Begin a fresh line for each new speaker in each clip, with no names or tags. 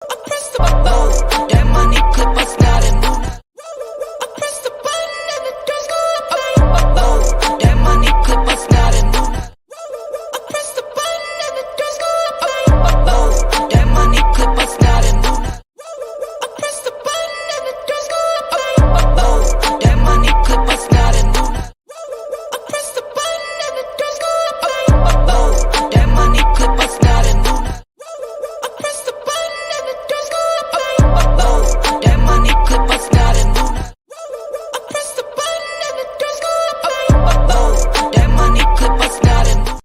That money clip us not a new. I press the button and the doors go up. That money clip us not a new. I press the button and the doors go up. That money clip us not a new. I press the button and the doors go up. That money clip us not a new. I press the button and the doors go up. That money clip us not a new. I press the button and the doors go up. That money clip us not a new. I press the button and the doors go up. That money clip us not a new.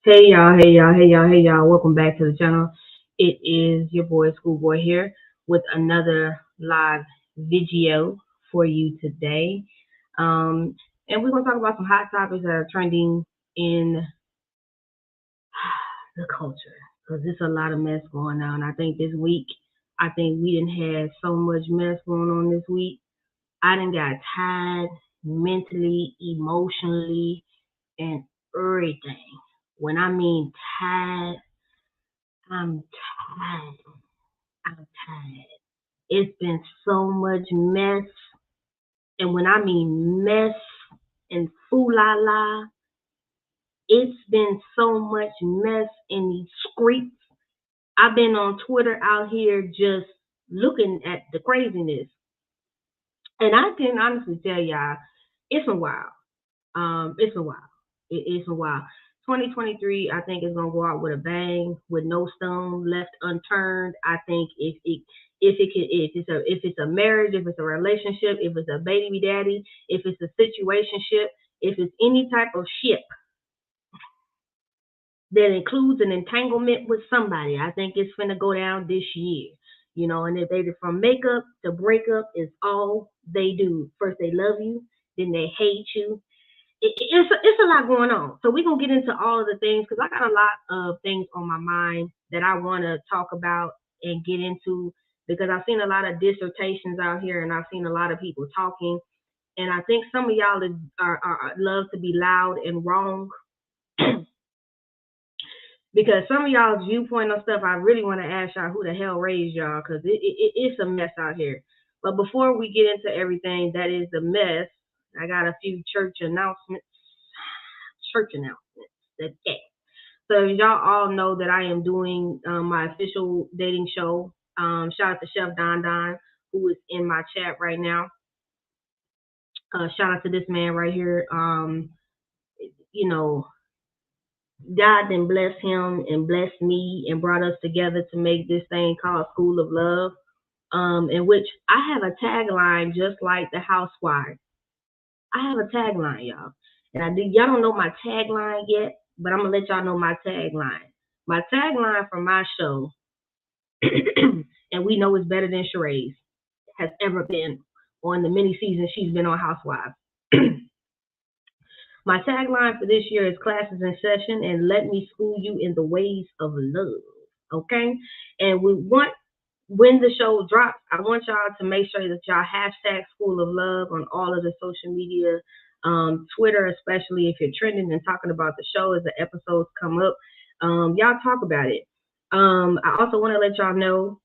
Hey y'all, hey y'all, hey y'all, hey y'all. Welcome back to the channel. It is your boy Schoolboy here with another live video for you today. And we're gonna talk about some hot topics that are trending in the culture. Because there's a lot of mess going on. I think this week, we didn't have so much mess going on this week. I done got tired mentally, emotionally, and everything. When I mean tired, I'm tired. I'm tired. It's been so much mess. And when I mean mess and foo-la-la, it's been so much mess in these streets. I've been on Twitter out here just looking at the craziness. And I can honestly tell y'all, it's a while. It's a while. It's a while. 2023, I think, is gonna go out with a bang, with no stone left unturned. I think if it's a marriage, if it's a relationship, if it's a baby daddy, if it's a situationship, if it's any type of ship that includes an entanglement with somebody, I think it's finna go down this year. You know, and if they from makeup to breakup is all they do. First they love you, then they hate you, it's a lot going on. So we're going to get into all of the things because I got a lot of things on my mind that I want to talk about and get into because I've seen a lot of dissertations out here and I've seen a lot of people talking. And I think some of y'all are love to be loud and wrong because some of y'all's viewpoint on stuff, I really want to ask y'all who the hell raised y'all because it's a mess out here. But before we get into everything that is a mess, I got a few church announcements. Okay. So y'all all know that I am doing my official dating show. Shout out to Chef Don Don, who is in my chat right now. Shout out to this man right here. You know, God then bless him and bless me and brought us together to make this thing called School of Love, in which I have a tagline just like the Housewives. I have a tagline, y'all. And y'all don't know my tagline yet, but I'm going to let y'all know my tagline. My tagline for my show, and we know it's better than Sheree's, has ever been on the many seasons she's been on Housewives. My tagline for this year is classes in session and let me school you in the ways of love. Okay? And when the show drops, I want y'all to make sure that y'all hashtag School of Love on all of the social media, Twitter, especially if you're trending and talking about the show as the episodes come up. Y'all talk about it. I also want to let y'all know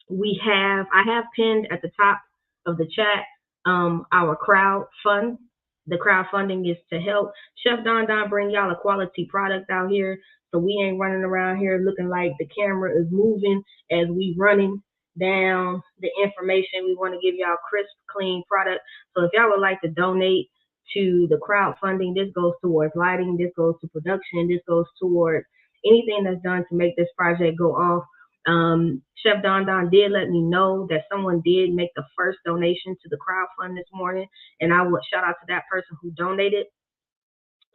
I have pinned at the top of the chat our crowd fund. The crowdfunding is to help Chef Don Don bring y'all a quality product out here. So we ain't running around here looking like the camera is moving as we running down the information. We want to give y'all crisp, clean product. So if y'all would like to donate to the crowdfunding, this goes towards lighting, this goes to production, this goes towards anything that's done to make this project go off. Chef Don Don did let me know that someone did make the first donation to the crowdfund this morning, and I would shout out to that person who donated.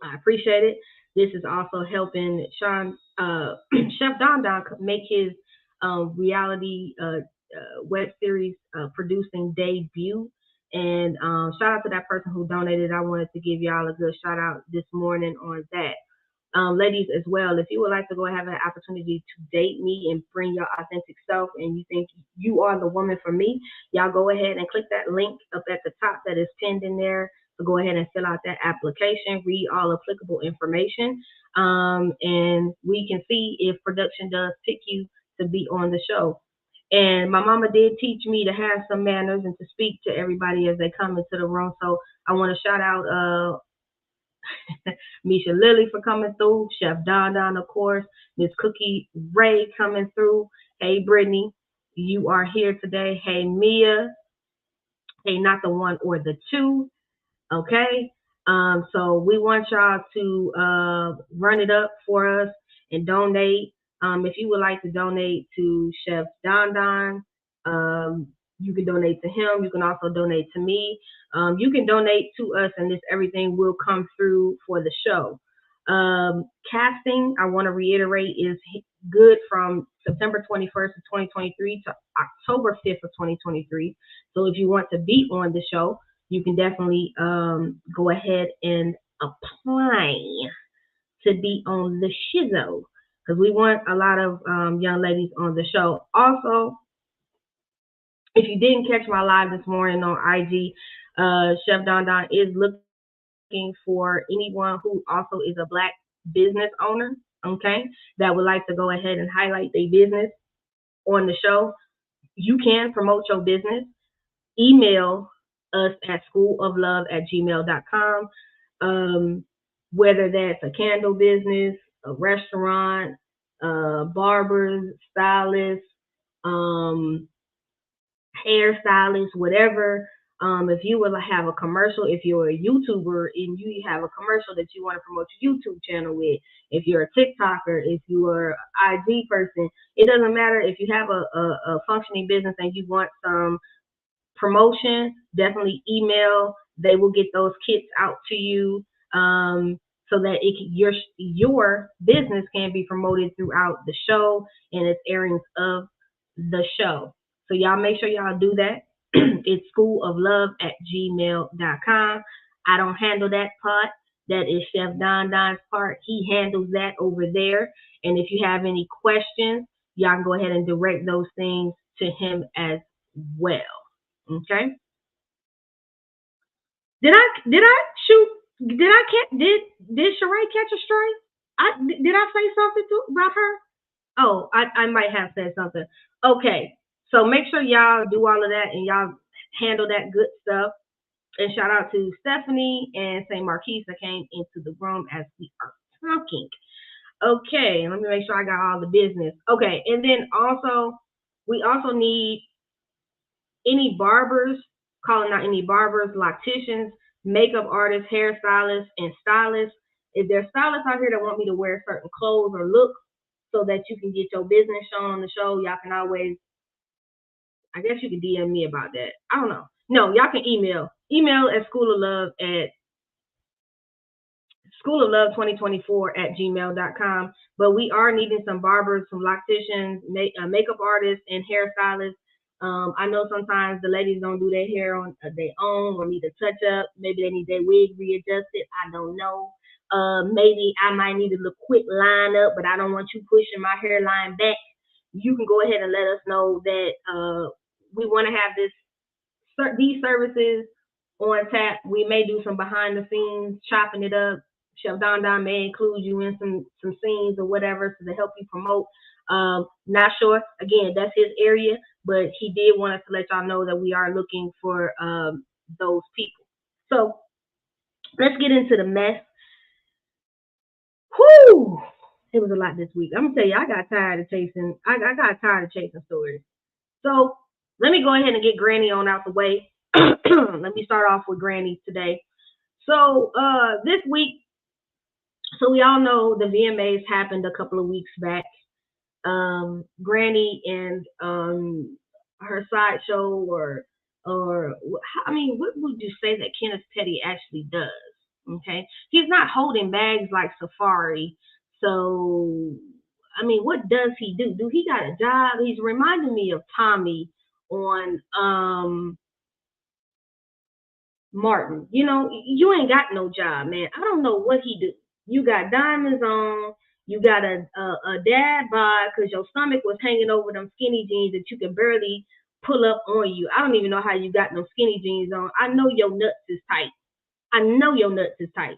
I appreciate it. This is also helping Chef Don Don make his reality web series producing debut. And shout out to that person who donated. I wanted to give y'all a good shout out this morning on that. Ladies as well, if you would like to go have an opportunity to date me and bring your authentic self and you think you are the woman for me, y'all go ahead and click that link up at the top that is pinned in there So go ahead and fill out that application, read all applicable information, and we can see if production does pick you to be on the show. And my mama did teach me to have some manners and to speak to everybody as they come into the room. So I want to shout out Misha Lily for coming through, Chef Don Don, of course, Miss Cookie Ray coming through. Hey, Brittany, you are here today. Hey, Mia. Hey, not the one or the two. Okay. So we want y'all to run it up for us and donate. If you would like to donate to Chef Don Don, you can donate to him. You can also donate to me. You can donate to us, and this everything will come through for the show. Casting, I want to reiterate, is good from September 21st of 2023 to October 5th of 2023. So if you want to be on the show, you can definitely go ahead and apply to be on the shizzo, because we want a lot of young ladies on the show. Also, if you didn't catch my live this morning on IG, Chef Don Don is looking for anyone who also is a Black business owner, okay, that would like to go ahead and highlight their business on the show. You can promote your business. Email us at schooloflove@gmail.com. Whether that's a candle business, a restaurant, barbers, stylists, hairstylists, whatever. If you would have a commercial, if you're a YouTuber and you have a commercial that you want to promote your YouTube channel with, if you're a TikToker, if you are an IG person, it doesn't matter. If you have a functioning business and you want some promotion, definitely email. They will get those kits out to you, so that your business can be promoted throughout the show and its airings of the show. So y'all make sure y'all do that. It's schooloflove@gmail.com. I don't handle that part. That is Chef Don Don's part. He handles that over there. And if you have any questions, y'all can go ahead and direct those things to him as well. Okay. Did I shoot? Did I catch? Did Sheree catch a stray? Did I say something about her? Oh, I might have said something. Okay. So make sure y'all do all of that and y'all handle that good stuff. And shout out to Stephanie and St. Marquise that came into the room as we are talking. Okay, let me make sure I got all the business. Okay, and then also we also need any barbers, calling out any barbers, locticians, makeup artists, hairstylists, and stylists. If there's stylists out here that want me to wear certain clothes or looks so that you can get your business shown on the show, y'all can always, I guess you can DM me about that. I don't know. No, y'all can email. Email at schooloflove2024@gmail.com. But we are needing some barbers, some locticians, makeup artists, and hairstylists. I know sometimes the ladies don't do their hair on their own or need a touch up. Maybe they need their wig readjusted. I don't know. Maybe I might need a little quick line up, but I don't want you pushing my hairline back. You can go ahead and let us know that we want to have these services on tap. We may do some behind the scenes chopping it up. Chef Don Don may include you in some scenes or whatever to help you promote. Not sure. Again, that's his area, but he did want us to let y'all know that we are looking for those people. So let's get into the mess. Whoo! It was a lot this week. I'm gonna tell you, I got tired of chasing. I got tired of chasing stories. So let me go ahead and get Granny on out the way. Let me start off with Granny today. So this week, so we all know the VMAs happened a couple of weeks back. Granny and her sideshow, or I mean, what would you say that Kenneth Petty actually does? Okay, he's not holding bags like Safari. So I mean, what does he do? Do he got a job? He's reminding me of Tommy on Martin. You know, you ain't got no job, man. I don't know what he do. You got diamonds on. You got a dad bod because your stomach was hanging over them skinny jeans that you can barely pull up on you. I don't even know how you got no skinny jeans on. I know your nuts is tight. I know your nuts is tight.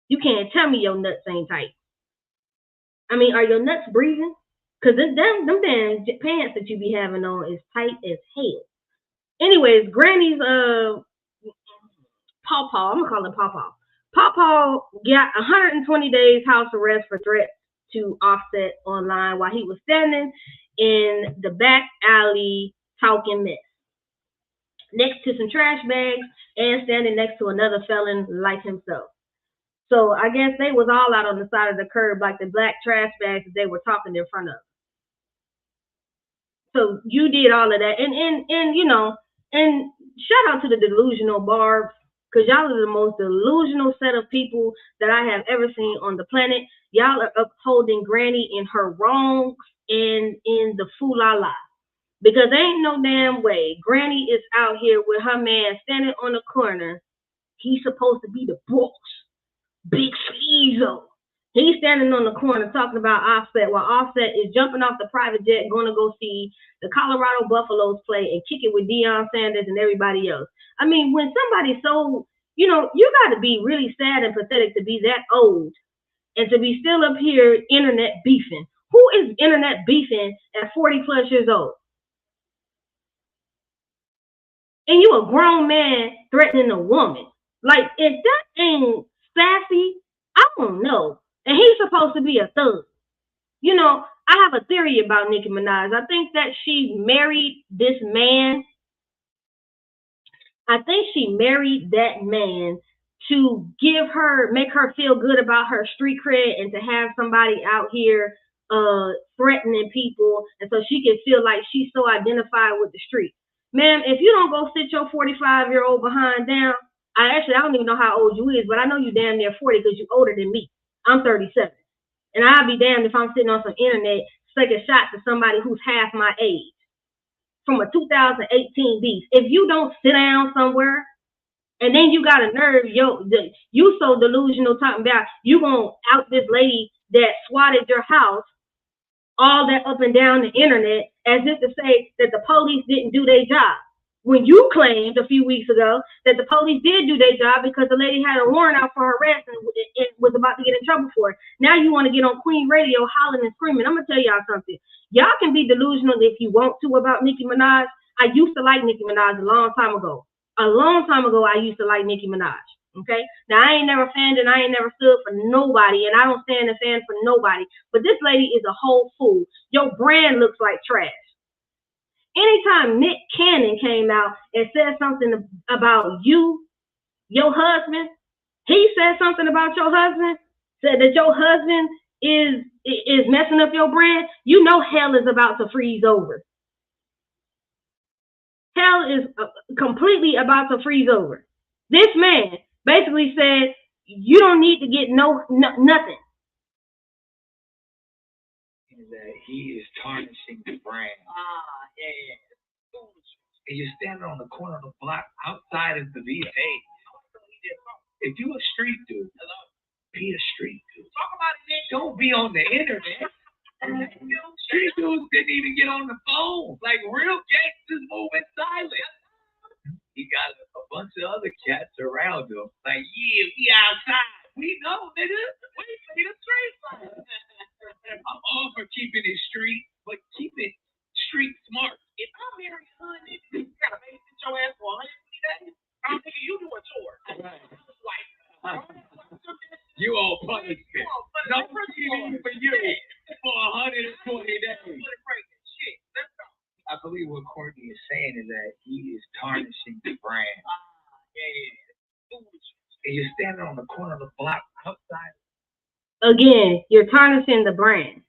You can't tell me your nuts ain't tight. I mean, are your nuts breathing? Because them damn pants that you be having on is tight as hell. Anyways, Granny's Pawpaw, I'm gonna call him Pawpaw. Pawpaw got 120 days house arrest for threats to Offset online while he was standing in the back alley talking mess next to some trash bags and standing next to another felon like himself. So I guess they was all out on the side of the curb like the black trash bags that they were talking in front of. So you did all of that, and you know, and shout out to the delusional Barbs, because y'all are the most delusional set of people that I have ever seen on the planet. Y'all are upholding Granny in her wrongs and in the fool-la-la. Because ain't no damn way Granny is out here with her man standing on the corner. He's supposed to be the boss, Big Sleezo. He's standing on the corner talking about Offset while Offset is jumping off the private jet going to go see the Colorado Buffaloes play and kick it with Deion Sanders and everybody else. I mean, when somebody's so, you know, you got to be really sad and pathetic to be that old and to be still up here internet beefing. Who is internet beefing at 40 plus years old? And you a grown man threatening a woman. Like, if that ain't sassy, I don't know. And he's supposed to be a thug. You know, I have a theory about Nicki Minaj. I think that she married this man. I think she married that man to make her feel good about her street cred and to have somebody out here threatening people, and so she can feel like she's so identified with the street. Ma'am, if you don't go sit your 45-year-old behind down, I don't even know how old you is, but I know you damn near 40 because you older than me. I'm 37. And I'll be damned if I'm sitting on some internet taking shots at somebody who's half my age from a 2018 beast. If you don't sit down somewhere and then you got a nerve, you so delusional talking about you gonna out this lady that swatted your house, all that up and down the internet, as if to say that the police didn't do their job. When you claimed a few weeks ago that the police did do their job because the lady had a warrant out for her arrest and was about to get in trouble for it. Now you want to get on Queen Radio hollering and screaming. I'm going to tell y'all something. Y'all can be delusional if you want to about Nicki Minaj. I used to like Nicki Minaj a long time ago. A long time ago, I used to like Nicki Minaj. Okay? Now, I ain't never fanned and I ain't never stood for nobody, and I don't stand and fan for nobody. But this lady is a whole fool. Your brand looks like trash. Anytime Nick Cannon came out and said something about you, your husband, he said something about your husband, said that your husband is messing up your brand, you know hell is about to freeze over. Hell is completely about to freeze over. This man basically said, you don't need to get nothing.
That he is tarnishing the brand. Yeah. And you're standing on the corner of the block outside of the VA. If you a street dude, be a street dude. Talk about it, man. Don't be on the internet. Street dudes didn't even get on the phone. Like real gangsters moving silent. He got a bunch of other cats around him. Like, yeah, we outside. We know, nigga. We see the street light. I'm all for keeping it street, but keep it street smart. If I'm married, son, you gotta babysit your ass for 120 days. I'm thinking you do a tour. Right. You all punishment. No TV for you for 120 days. I believe what Courtney is saying is that he is tarnishing the brand. And you're standing on the corner of the block outside.
Again, you're tarnishing the brand.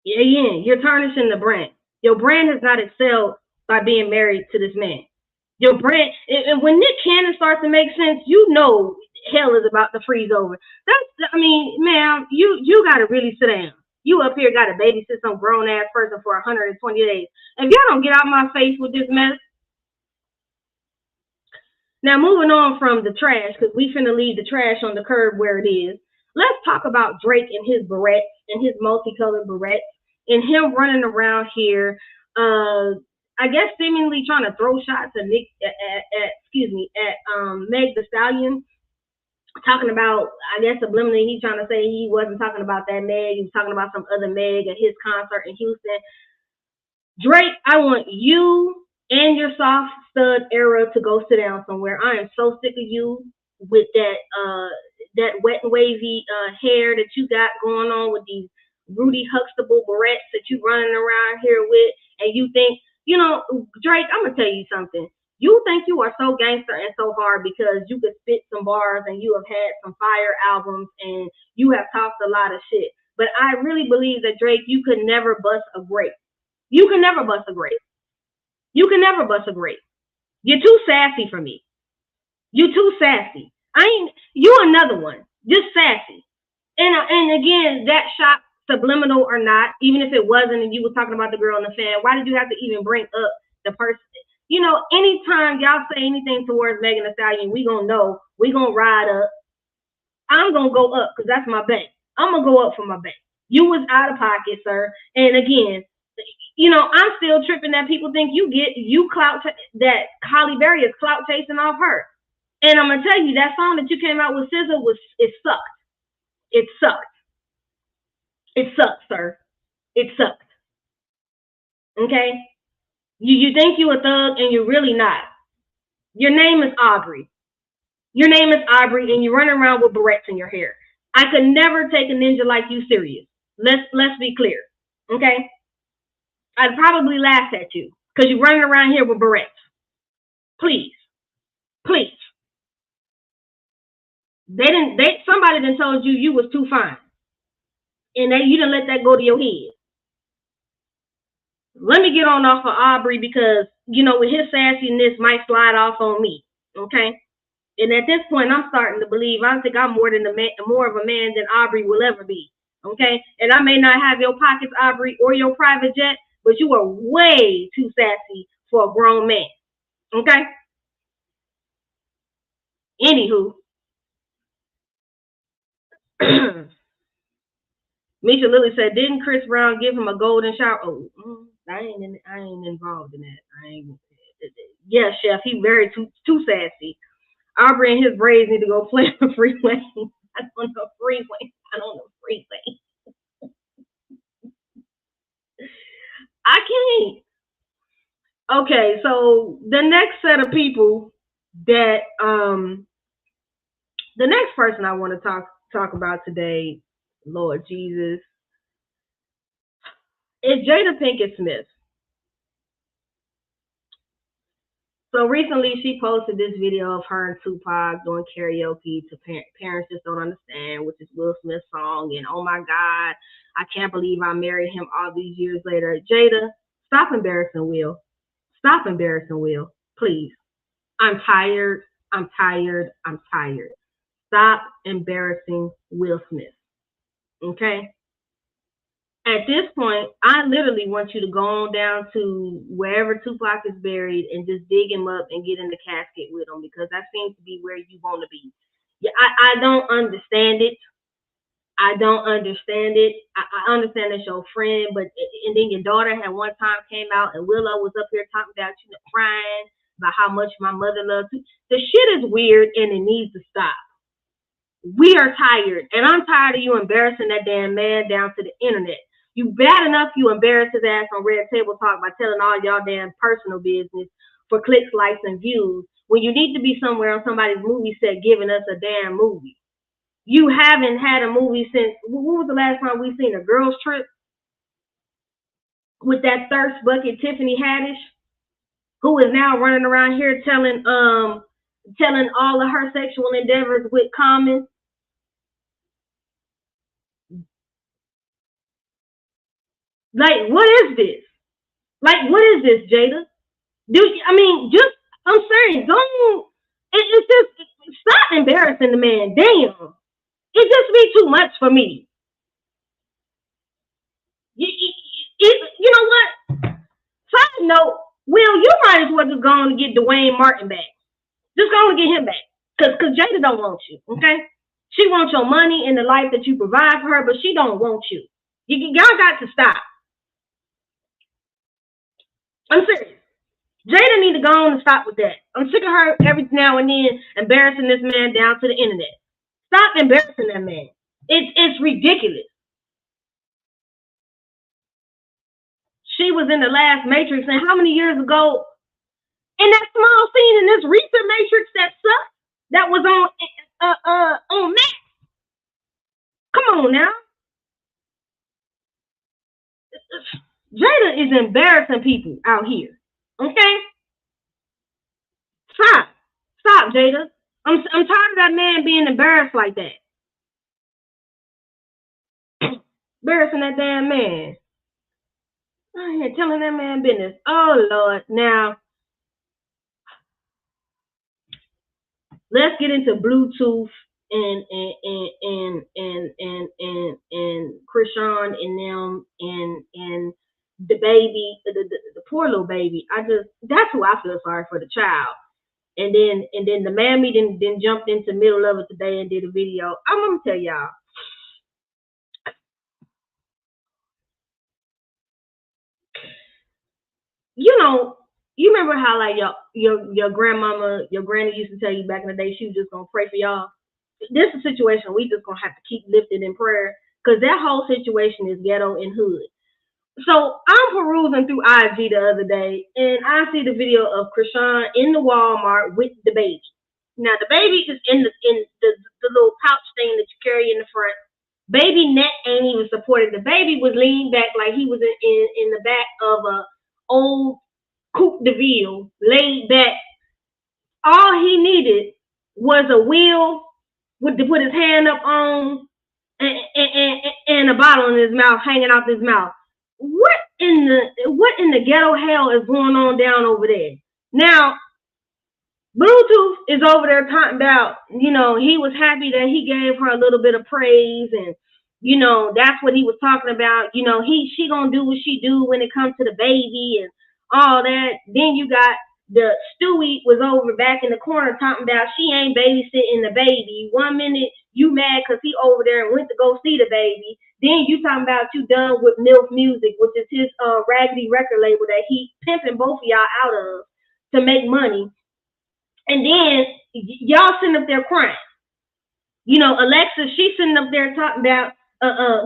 Again, you're tarnishing the brand. Your brand has not excelled by being married to this man. Your brand, and when Nick Cannon starts to make sense, you know hell is about to freeze over. Man, you got to really sit down. You up here got to babysit some grown ass person for 120 days. If y'all don't get out my face with this mess. Now, moving on from the trash, because we finna leave the trash on the curb where it is. Let's talk about Drake and his barrettes and his multicolored barrettes and him running around here I guess seemingly trying to throw shots at Meg Thee Stallion, talking about, I guess subliminally he trying to say he wasn't talking about that Meg, he was talking about some other Meg at his concert in Houston. Drake, I want you and your soft stud era to go sit down somewhere. I am so sick of you with that wet and wavy hair that you got going on with these Rudy Huxtable barrettes that you running around here with, and you think, Drake, I'm gonna tell you something. You think you are so gangster and so hard because you could spit some bars and you have had some fire albums and you have talked a lot of shit. But I really believe that Drake, you could never bust a grape. You can never bust a grape. You can never bust a grape. You're too sassy for me. You're too sassy. You another one. Just sassy. And again, that shot, subliminal or not, even if it wasn't and you were talking about the girl in the fan, why did you have to even bring up the person? Anytime y'all say anything towards Megan Thee Stallion, we gonna know, we gonna ride up. I'm gonna go up because that's my bank. I'm gonna go up for my bank. You was out of pocket, sir. And again, I'm still tripping that people think you clout that Halle Berry is clout chasing off her. And I'm gonna tell you, that song that you came out with SZA it sucked. It sucked. It sucked, sir. It sucked. Okay? You think you a thug and you're really not. Your name is Aubrey. Your name is Aubrey and you're running around with barrettes in your hair. I could never take a ninja like you serious. Let's be clear. Okay? I'd probably laugh at you because you're running around here with barrettes. Please. Please. Somebody done told you was too fine. And you didn't let that go to your head. Let me get on off of Aubrey because, with his sassiness might slide off on me. Okay? And at this point, I'm starting to believe, I think I'm more of a man than Aubrey will ever be. Okay? And I may not have your pockets, Aubrey, or your private jet, but you are way too sassy for a grown man. Okay? Anywho. Misha Lily said, didn't Chris Brown give him a golden shower? Oh, I ain't involved in that. Yeah, Chef, he very too sassy. Aubrey and his braids need to go play on Freeway. I don't know Freeway. I can't. Okay, so the next set of people that the next person I want to talk about today, Lord Jesus, is Jada Pinkett Smith. So recently she posted this video of her and Tupac doing karaoke to Parents Just Don't Understand, which is Will Smith's song. And oh my God, I can't believe I married him all these years later. Jada, stop embarrassing Will. Stop embarrassing Will, please. I'm tired. Stop embarrassing Will Smith. Okay? At this point, I literally want you to go on down to wherever Tupac is buried and just dig him up and get in the casket with him, because that seems to be where you want to be. Yeah, I don't understand it. I understand that's your friend, and then your daughter had one time came out and Willow was up here talking about crying about how much my mother loves you. The shit is weird and it needs to stop. We are tired, and I'm tired of you embarrassing that damn man down to the internet. You bad enough you embarrass his ass on Red Table Talk by telling all y'all damn personal business for clicks, likes, and views when you need to be somewhere on somebody's movie set giving us a damn movie. You haven't had a movie since, what was the last time we seen A Girls Trip? With that thirst bucket Tiffany Haddish, who is now running around here telling all of her sexual endeavors with Common. Like, what is this? Like, what is this, Jada? I'm saying, don't, it's just, stop embarrassing the man. Damn. It just be too much for me. You know what? Side note, Will, you might as well just go on and get Dwayne Martin back. Just go and get him back. Because Jada don't want you, okay? She wants your money and the life that you provide for her, but she don't want you. Y'all got to stop. I'm serious. Jada need to go on and stop with that. I'm sick of her every now and then embarrassing this man down to the internet. Stop embarrassing that man. It's ridiculous. She was in the last Matrix, and how many years ago? In that small scene in this recent Matrix that sucked, that was on Max. Come on now. Jada is embarrassing people out here. Okay? Stop, Jada. I'm tired of that man being embarrassed like that. Embarrassing that damn man. I ain't telling that man business. Oh Lord. Now let's get into Bluetooth and Krishan and them and the baby, the poor little baby. That's who I feel sorry for, the child. And then the mammy then jumped into the middle of it today and did a video. I'm gonna tell y'all. You remember how like your grandmama, your granny used to tell you back in the day she was just gonna pray for y'all. This is a situation we just gonna have to keep lifted in prayer, because that whole situation is ghetto and hood. So I'm perusing through IG the other day, and I see the video of Krishan in the Walmart with the baby. Now the baby is in the little pouch thing that you carry in the front. Baby neck ain't even supported. The baby was leaned back like he was in the back of a old Coupe de Ville, laid back. All he needed was a wheel to put his hand up on and a bottle in his mouth, hanging out his mouth. What in the ghetto hell is going on down over there? Now, Bluetooth is over there talking about, he was happy that he gave her a little bit of praise, and that's what he was talking about. She gonna do what she do when it comes to the baby and all that. Then you got the Stewie was over back in the corner talking about she ain't babysitting the baby. 1 minute you mad because he over there and went to go see the baby. Then you talking about you done with MILF Music, which is his raggedy record label that he pimping both of y'all out of to make money. And then y'all sitting up there crying. Alexa, she's sitting up there talking about, I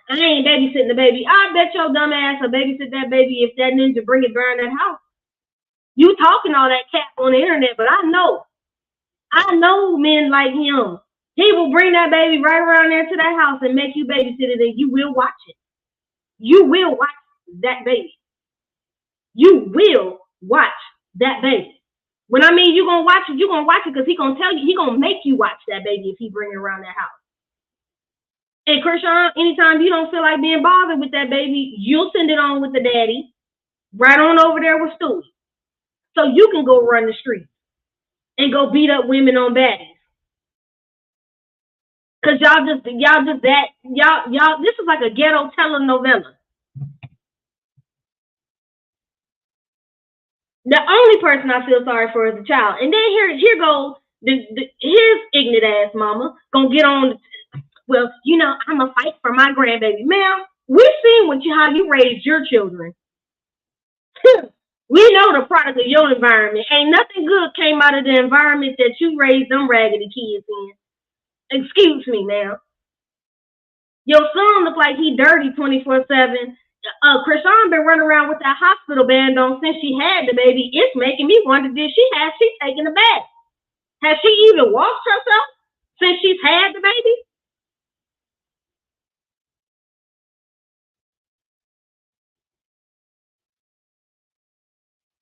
ain't babysitting the baby. I bet your dumb ass will babysit that baby if that ninja bring it burn that house. You talking all that crap on the internet, but I know men like him. He will bring that baby right around there to that house and make you babysit it, and you will watch it. You will watch that baby. You will watch that baby. When I mean you're going to watch it because he going to tell you, he going to make you watch that baby if he bring it around that house. And Krishan, anytime you don't feel like being bothered with that baby, you'll send it on with the daddy, right on over there with Stewie. So you can go run the streets and go beat up women on baddies. Cause y'all this is like a ghetto telenovela. The only person I feel sorry for is the child. And then here goes his ignorant ass mama gonna get on. Well, I'm gonna fight for my grandbaby. Ma'am, we've seen how you raised your children. We know the product of your environment. Ain't nothing good came out of the environment that you raised them raggedy kids in. Excuse me, now. Your son look like he dirty 24/7. Krishan been running around with that hospital band on since she had the baby. It's making me wonder, did she taken a bath? Has she even washed herself since she's had the baby?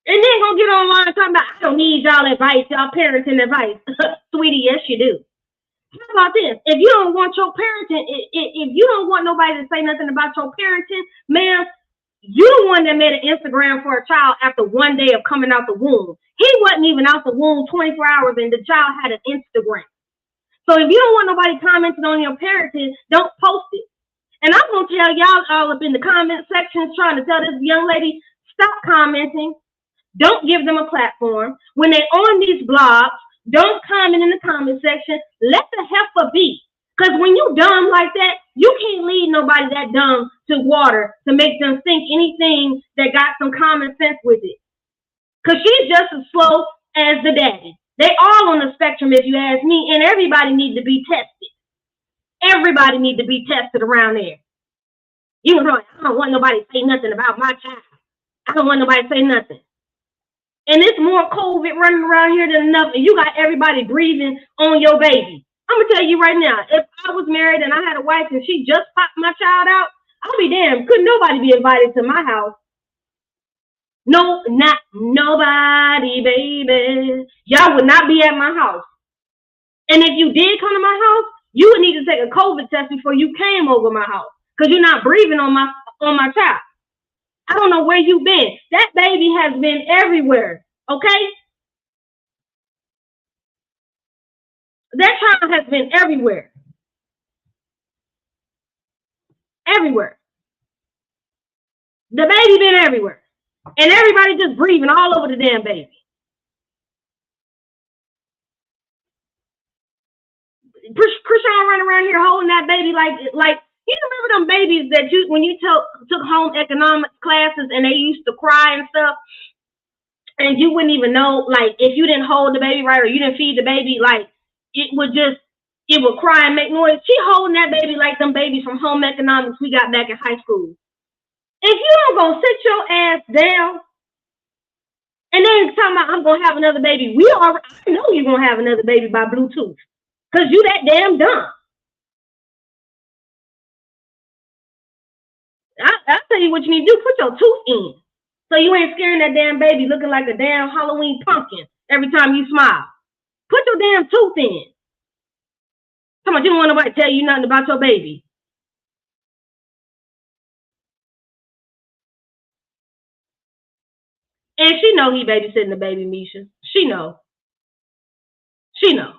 And then gonna get online talking about, I don't need y'all advice, y'all parenting advice. Sweetie, yes you do. How about this? If you don't want your parenting, if you don't want nobody to say nothing about your parenting, ma'am, you the one that made an Instagram for a child after 1 day of coming out the womb. He wasn't even out the womb 24 hours and the child had an Instagram. So if you don't want nobody commenting on your parenting, don't post it. And I'm going to tell y'all all up in the comment sections trying to tell this young lady, stop commenting. Don't give them a platform. When they're on these blogs, don't comment in the comment section. Let the heifer be. Because when you dumb like that, you can't lead nobody that dumb to water to make them think anything that got some common sense with it. Because she's just as slow as the daddy. They all on the spectrum, if you ask me, and everybody needs to be tested. Everybody needs to be tested around there. You know, I don't want nobody to say nothing about my child. I don't want nobody to say nothing. And it's more COVID running around here than enough, and you got everybody breathing on your baby. I'm gonna tell you right now, if I was married and I had a wife and she just popped my child out, I'll be damned. Couldn't nobody be invited to my house. No, not nobody, baby. Y'all would not be at my house. And if you did come to my house, you would need to take a COVID test before you came over my house, because you're not breathing on my child. I don't know where you've been. That baby has been everywhere, okay? That child has been everywhere. Everywhere. The baby been everywhere. And everybody just breathing all over the damn baby. Krishan running around here holding that baby like you remember them babies that you when you took home economics classes and they used to cry and stuff, and you wouldn't even know, like, if you didn't hold the baby right or you didn't feed the baby, like it would cry and make noise. She holding that baby like them babies from home economics we got back in high school. If you don't go sit your ass down and then talking about I'm gonna have another baby, I know you're gonna have another baby by Bluetooth. Because you that damn dumb. I'll tell you what you need to do. Put your tooth in. So you ain't scaring that damn baby looking like a damn Halloween pumpkin every time you smile. Put your damn tooth in. Come on, you don't want nobody to tell you nothing about your baby. And she know he babysitting the baby, Misha. She know. She know.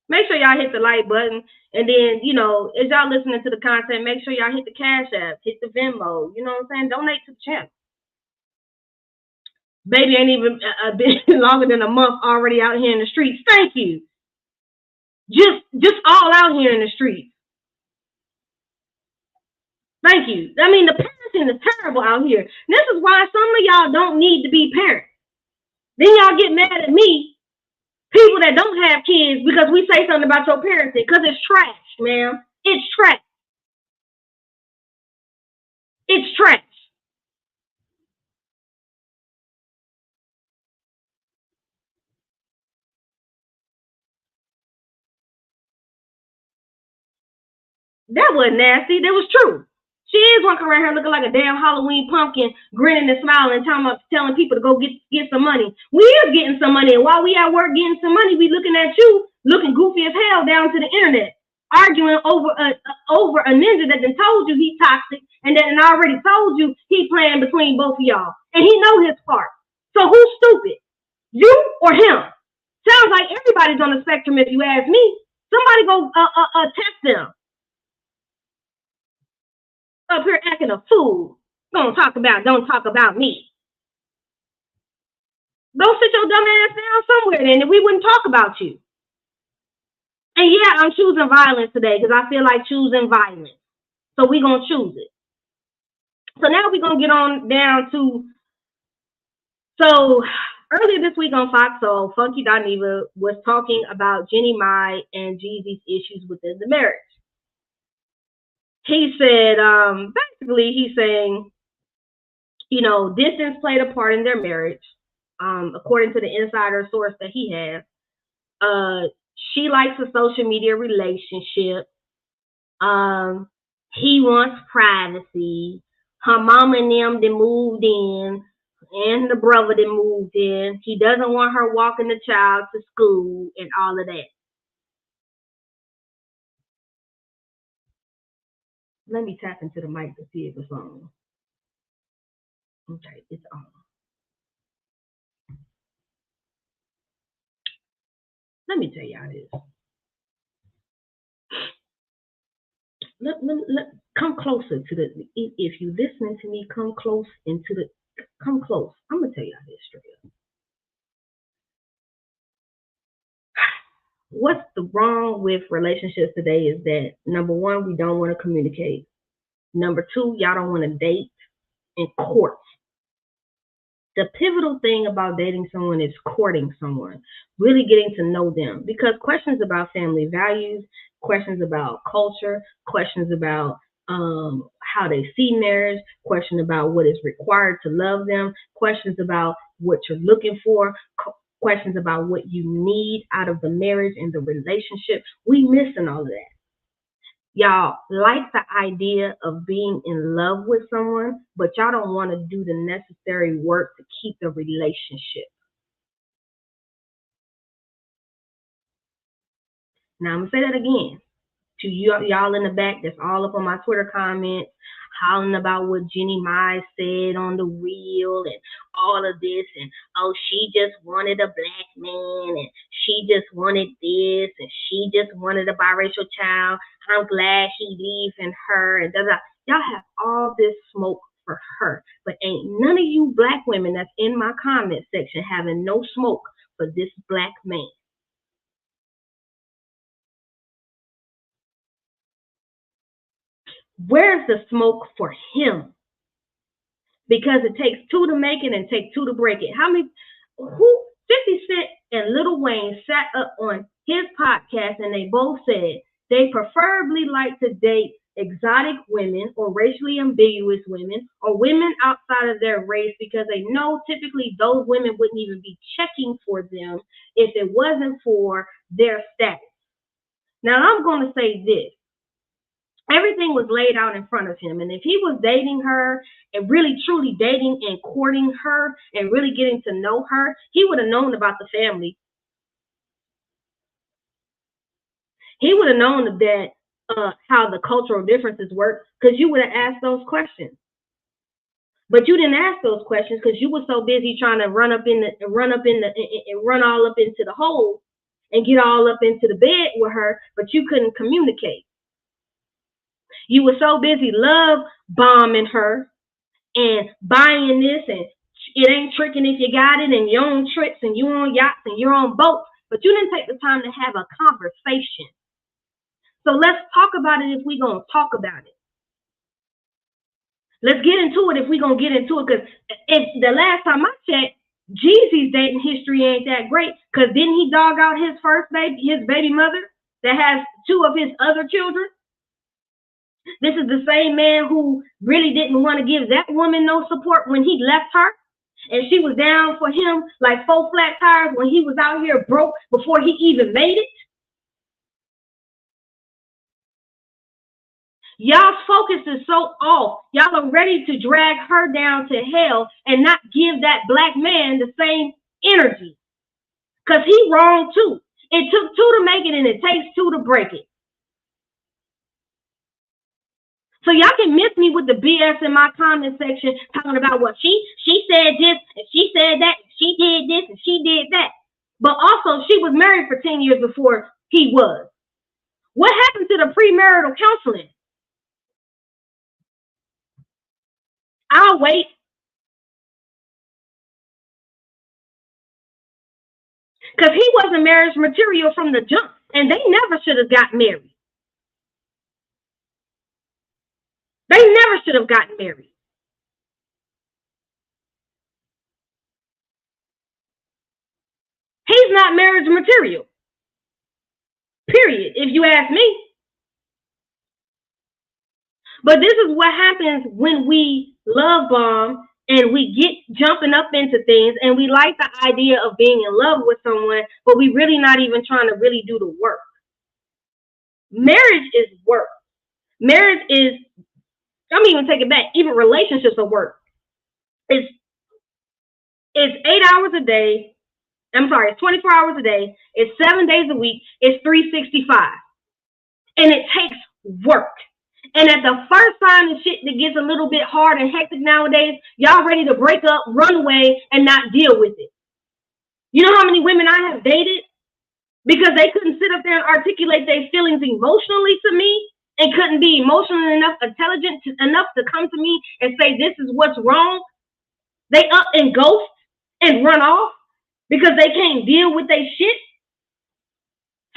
Make sure y'all hit the like button. And then, you know, as y'all listening to the content, make sure y'all hit the Cash App, hit the Venmo. You know what I'm saying? Donate to the channel. Baby ain't even been longer than a month already out here in the streets. Thank you. Just all out here in the streets. Thank you. I mean, the parenting is terrible out here. This is why some of y'all don't need to be parents. Then y'all get mad at me, people that don't have kids, because we say something about your parenting, because it's trash, ma'am. It's trash. It's trash. That wasn't nasty. That was true. She is walking around here looking like a damn Halloween pumpkin, grinning and smiling, telling people to go get some money. We is getting some money, and while we at work getting some money, we looking at you looking goofy as hell down to the internet, arguing over a ninja that done told you he toxic, and that done already told you he playing between both of y'all, and he know his part. So who's stupid, you or him? Sounds like everybody's on the spectrum, if you ask me. Somebody go test them. Up here acting a fool. Don't talk about me. Go sit your dumb ass down somewhere then, and we wouldn't talk about you. And yeah, I'm choosing violence today because I feel like choosing violence. So we're going to choose it. So now we're going to get on down to, so earlier this week on Fox Soul, Funky Dineva was talking about Jenny Mai and Jeezy's issues within the marriage. He said, basically, he's saying, you know, distance played a part in their marriage. According to the insider source that he has, she likes a social media relationship. He wants privacy. Her mom and them, they moved in, and the brother that moved in. He doesn't want her walking the child to school and all of that. Let me tap into the mic to see if it's on. Okay, it's on. Let me tell y'all this. Come closer to the. If you listening to me, come close come close. I'm gonna tell y'all this straight up. What's the wrong with relationships today is that, number one, we don't want to communicate. Number two, y'all don't want to date and court. The pivotal thing about dating someone is courting someone, really getting to know them. Because questions about family values, questions about culture, questions about how they see marriage, questions about what is required to love them, questions about what you're looking for, questions about what you need out of the marriage and the relationship. We missing all of that. Y'all like the idea of being in love with someone, but y'all don't want to do the necessary work to keep the relationship. Now, I'm going to say that again to y'all in the back that's all up on my Twitter comments, hollering about what Jenny Mize said on the reel and all of this, and oh, she just wanted a black man, and she just wanted this, and she just wanted a biracial child. I'm glad he leaving her, and y'all have all this smoke for her, but ain't none of you black women that's in my comment section having no smoke for this black man. Where's the smoke for him? Because it takes two to make it and take two to break it. 50 Cent and Lil Wayne sat up on his podcast and they both said they preferably like to date exotic women or racially ambiguous women or women outside of their race because they know typically those women wouldn't even be checking for them if it wasn't for their status. Now, I'm going to say this. Everything was laid out in front of him. And if he was dating her and really truly dating and courting her and really getting to know her, he would have known about the family. He would have known that how the cultural differences work because you would have asked those questions. But you didn't ask those questions because you were so busy trying to run all up into the hole and get all up into the bed with her, but you couldn't communicate. You were so busy love bombing her and buying this, and it ain't tricking if you got it, and you're on trips and you're on yachts and you're on boats, but you didn't take the time to have a conversation. So let's talk about it if we're going to talk about it. Let's get into it if we're going to get into it, because if the last time I checked, Jeezy's dating history ain't that great, because didn't he dog out his baby mother that has two of his other children? This is the same man who really didn't want to give that woman no support when he left her. And she was down for him like 4 flat tires when he was out here broke before he even made it. Y'all's focus is so off. Y'all are ready to drag her down to hell and not give that black man the same energy. Because he wrong too. It took 2 to make it and it takes 2 to break it. So y'all can miss me with the BS in my comment section talking about what she said this and she said that and she did this and she did that. But also she was married for 10 years before he was. What happened to the premarital counseling? I'll wait. Because he wasn't marriage material from the jump, and they never should have got married. They never should have gotten married. He's not marriage material. Period, if you ask me. But this is what happens when we love bomb and we get jumping up into things and we like the idea of being in love with someone, but we really not even trying to really do the work. Marriage is work. Marriage is, I'm even take it back, even relationships are work. It's 8 hours a day. It's 24 hours a day. It's 7 days a week. It's 365. And it takes work. And at the first time the shit that gets a little bit hard and hectic nowadays, y'all ready to break up, run away, and not deal with it. You know how many women I have dated because they couldn't sit up there and articulate their feelings emotionally to me and couldn't be emotionally enough, intelligent enough to come to me and say, this is what's wrong. They up and ghost and run off because they can't deal with their shit.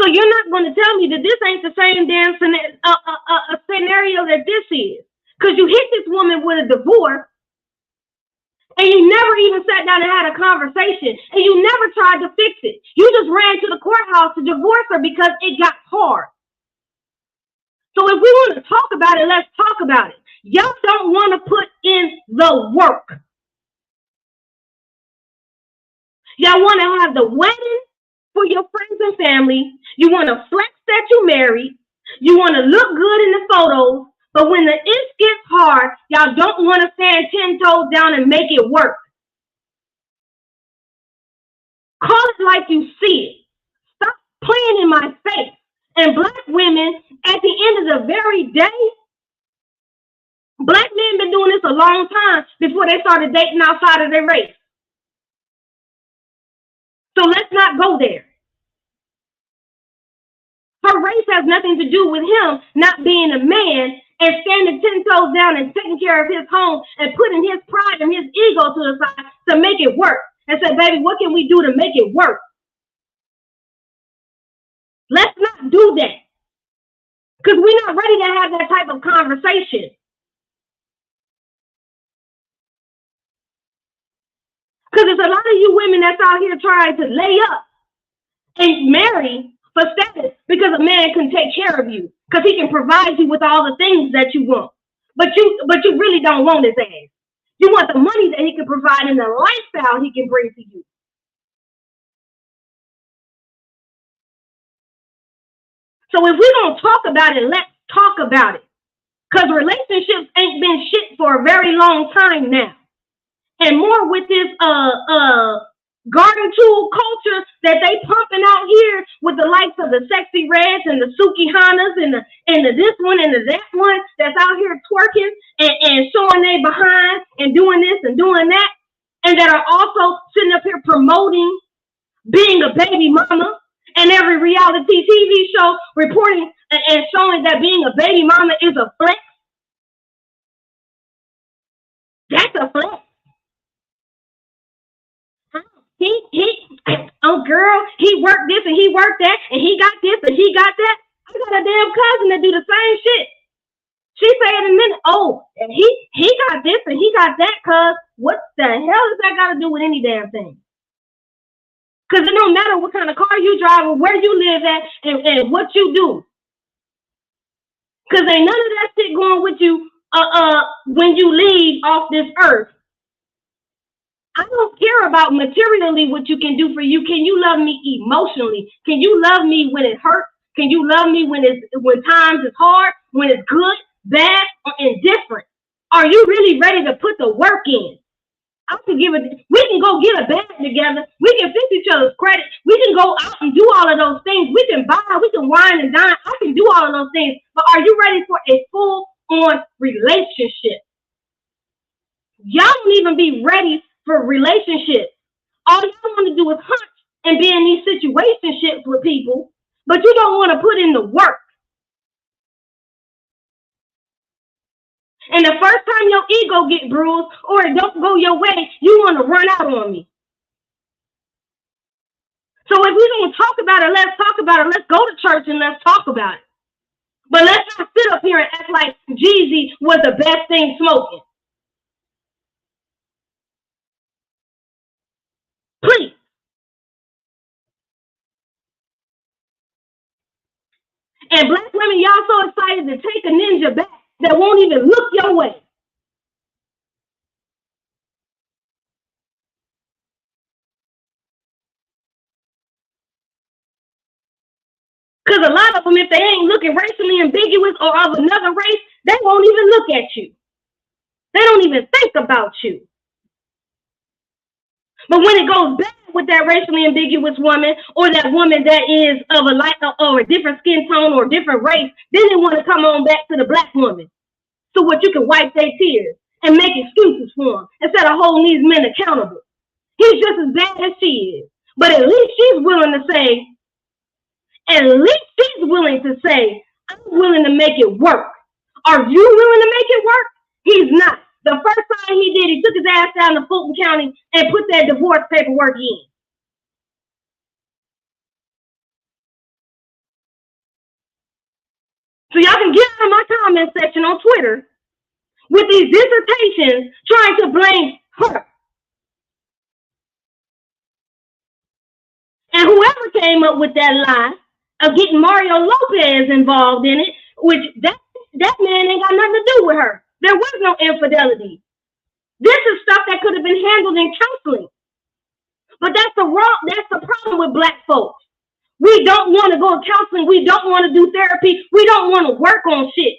So you're not going to tell me that this ain't the same damn scenario that this is. Because you hit this woman with a divorce And you never even sat down and had a conversation. And you never tried to fix it. You just ran to the courthouse to divorce her because it got hard. So if we want to talk about it, let's talk about it. Y'all don't want to put in the work. Y'all want to have the wedding for your friends and family. You want to flex that you married. You want to look good in the photos. But when the itch gets hard, y'all don't want to stand 10 toes down and make it work. Call it like you see it. Stop playing in my face. And black women, at the end of the very day, black men been doing this a long time before they started dating outside of their race. So let's not go there. Her race has nothing to do with him not being a man and standing 10 toes down and taking care of his home and putting his pride and his ego to the side to make it work. And say, baby, what can we do to make it work? Let's not do that. Because we're not ready to have that type of conversation. Because there's a lot of you women that's out here trying to lay up and marry for status because a man can take care of you. Because he can provide you with all the things that you want. But you really don't want his ass. You want the money that he can provide and the lifestyle he can bring to you. So if we're going to talk about it, let's talk about it. Because relationships ain't been shit for a very long time now. And more with this garden tool culture that they pumping out here with the likes of the Sexy Reds and the Suki Hanas and the this one and the that one that's out here twerking and showing they behind and doing this and doing that, and that are also sitting up here promoting being a baby mama, and every reality TV show reporting and showing that being a baby mama is a flex. That's a flex. Oh girl, he worked this and he worked that and he got this and he got that. I got a damn cousin that do the same shit. She say in a minute, oh, and he got this and he got that, cuz what the hell does that got to do with any damn thing? Because it don't matter what kind of car you drive or where you live at and what you do. Because ain't none of that shit going with you when you leave off this earth. I don't care about materially what you can do for you. Can you love me emotionally? Can you love me when it hurts? Can you love me when times is hard, when it's good, bad, or indifferent? Are you really ready to put the work in? We can go get a bag together. We can fix each other's credit. We can go out and do all of those things. We can buy, we can wine and dine. I can do all of those things. But are you ready for a full-on relationship? Y'all don't even be ready for relationships. All y'all want to do is hunt and be in these situationships with people, but you don't want to put in the work. And the first time your ego get bruised or it don't go your way, you want to run out on me. So if we're going to talk about it, let's talk about it. Let's go to church and let's talk about it. But let's not sit up here and act like Jeezy was the best thing smoking. Please. And black women, y'all so excited to take a ninja back that won't even look your way. Because a lot of them, if they ain't looking racially ambiguous or of another race, they won't even look at you. They don't even think about you. But when it goes bad with that racially ambiguous woman or that woman that is of a light or a different skin tone or a different race, then they want to come on back to the black woman. So what you can wipe their tears and make excuses for him instead of holding these men accountable. He's just as bad as she is. But at least she's willing to say, I'm willing to make it work. Are you willing to make it work? He's not. The first time he did, he took his ass down to Fulton County and put that divorce paperwork in. So y'all can get out of my comment section on Twitter with these dissertations trying to blame her. And whoever came up with that lie of getting Mario Lopez involved in it, which that man ain't got nothing to do with her. There was no infidelity. This is stuff that could have been handled in counseling. But that's the problem with black folks. We don't want to go to counseling. We don't want to do therapy. We don't want to work on shit.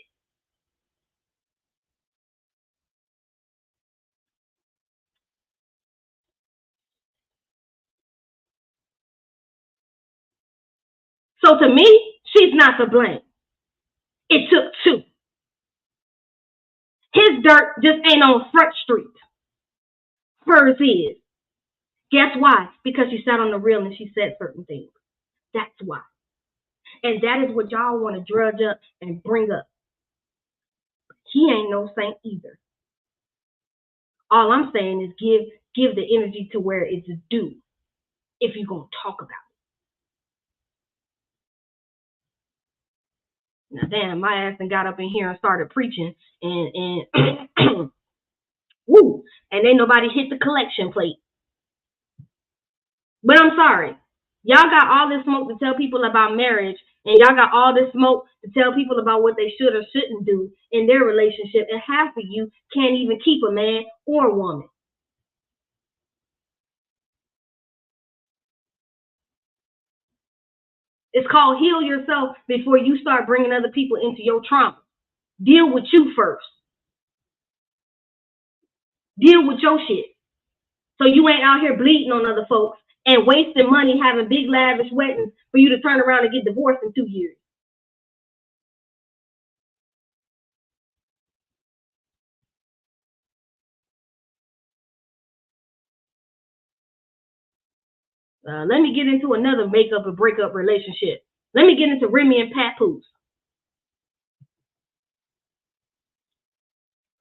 So to me, she's not to blame. It took two. His dirt just ain't on Front Street. Hers is. Guess why? Because she sat on the reel and she said certain things. That's why. And that is what y'all want to drudge up and bring up. He ain't no saint either. All I'm saying is give the energy to where it's due if you're going to talk about it. Now, damn, my ass and got up in here and started preaching and woo, and ain't nobody hit the collection plate. But I'm sorry. Y'all got all this smoke to tell people about marriage, and y'all got all this smoke to tell people about what they should or shouldn't do in their relationship, and half of you can't even keep a man or a woman. It's called heal yourself before you start bringing other people into your trauma. Deal with you first. Deal with your shit. So you ain't out here bleeding on other folks and wasting money having big lavish weddings for you to turn around and get divorced in 2 years. Let me get into another makeup and breakup relationship. Let me get into Remy and Papoose.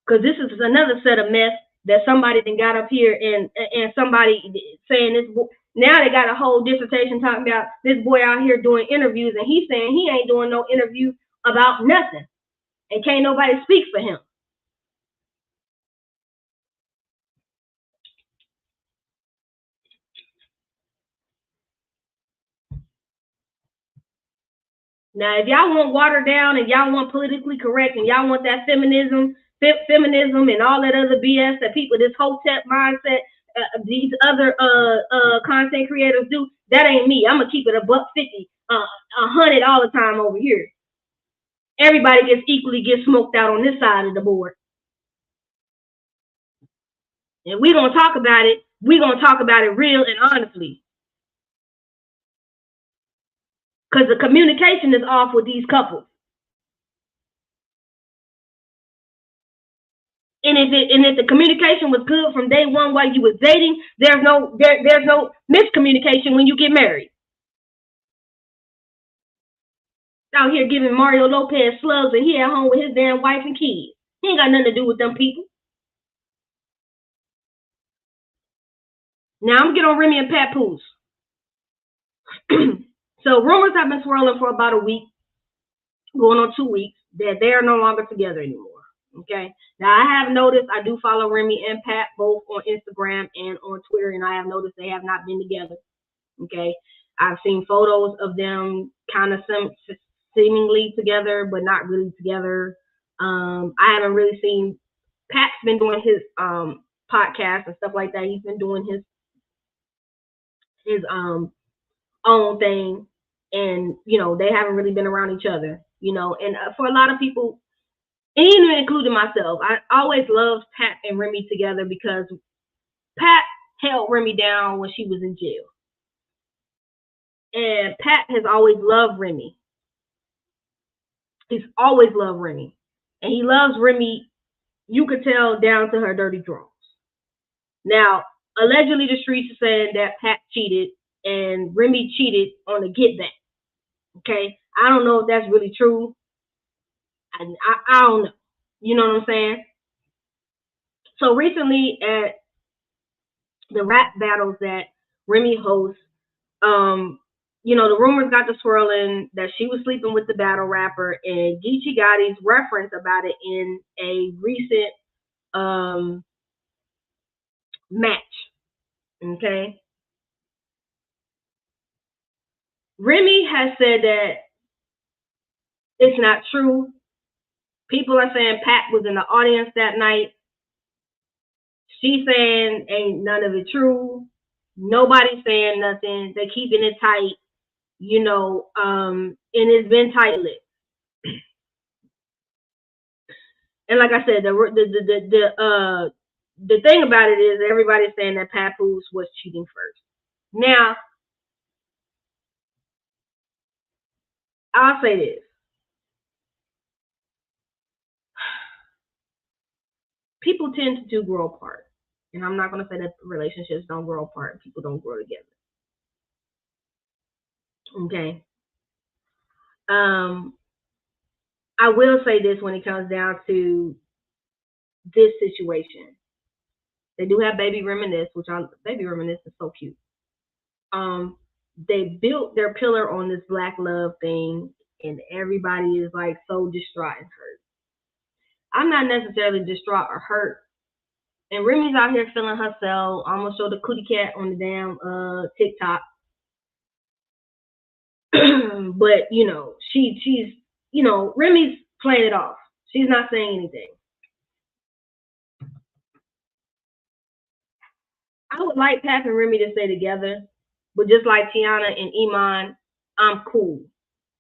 Because this is another set of mess that somebody then got up here and somebody saying this. Now they got a whole dissertation talking about this boy out here doing interviews, and he's saying he ain't doing no interview about nothing, and can't nobody speak for him. Now, if y'all want watered down and y'all want politically correct and y'all want that feminism and all that other BS that people, this hotep mindset, these other content creators do, that ain't me. I'm gonna keep it $150, 100 all the time over here. Everybody gets smoked out on this side of the board, and we gonna talk about it. We gonna talk about it real and honestly, because the communication is off with these couples. And if the communication was good from day one while you was dating, there's no miscommunication when you get married. Out here giving Mario Lopez slugs and he at home with his damn wife and kids. He ain't got nothing to do with them people. Now I'm gonna get on Remy and Papoose. So rumors have been swirling for about a week, going on 2 weeks, that they are no longer together anymore. Okay. Now I have noticed, I do follow Remy and Pat both on Instagram and on Twitter, and I have noticed they have not been together. Okay. I've seen photos of them kind of seemingly together, but not really together. I haven't really seen. Pat's been doing his podcast and stuff like that. He's been doing his own thing, and they haven't really been around each other. And for a lot of people, and even including myself, I always loved Pat and Remy together because Pat held Remy down when she was in jail. And Pat has always loved Remy. He's always loved Remy. And he loves Remy, you could tell, down to her dirty drawers. Now, allegedly the streets are saying that Pat cheated and Remy cheated on the get back. Okay? I don't know if that's really true. I don't know. You know what I'm saying? So recently at the rap battles that Remy hosts, the rumors got to swirling that she was sleeping with the battle rapper, and Geechi Gotti's reference about it in a recent match. Okay. Remy has said that it's not true. People are saying Pat was in the audience that night. She's saying ain't none of it true. Nobody's saying nothing. They keeping it tight, and it's been tight-lipped. And like I said, the thing about it is everybody's saying that Papoose was cheating first. Now, I'll say this. People tend to grow apart. And I'm not going to say that relationships don't grow apart. People don't grow together. Okay. I will say this when it comes down to this situation. They do have Baby Reminisce, Baby Reminisce is so cute. They built their pillar on this black love thing, and everybody is like so distraught and hurt. I'm not necessarily distraught or hurt. And Remy's out here feeling herself. I almost showed the cootie cat on the damn TikTok. But she's Remy's playing it off. She's not saying anything. I would like Pat and Remy to stay together, but just like Tiana and Iman, I'm cool.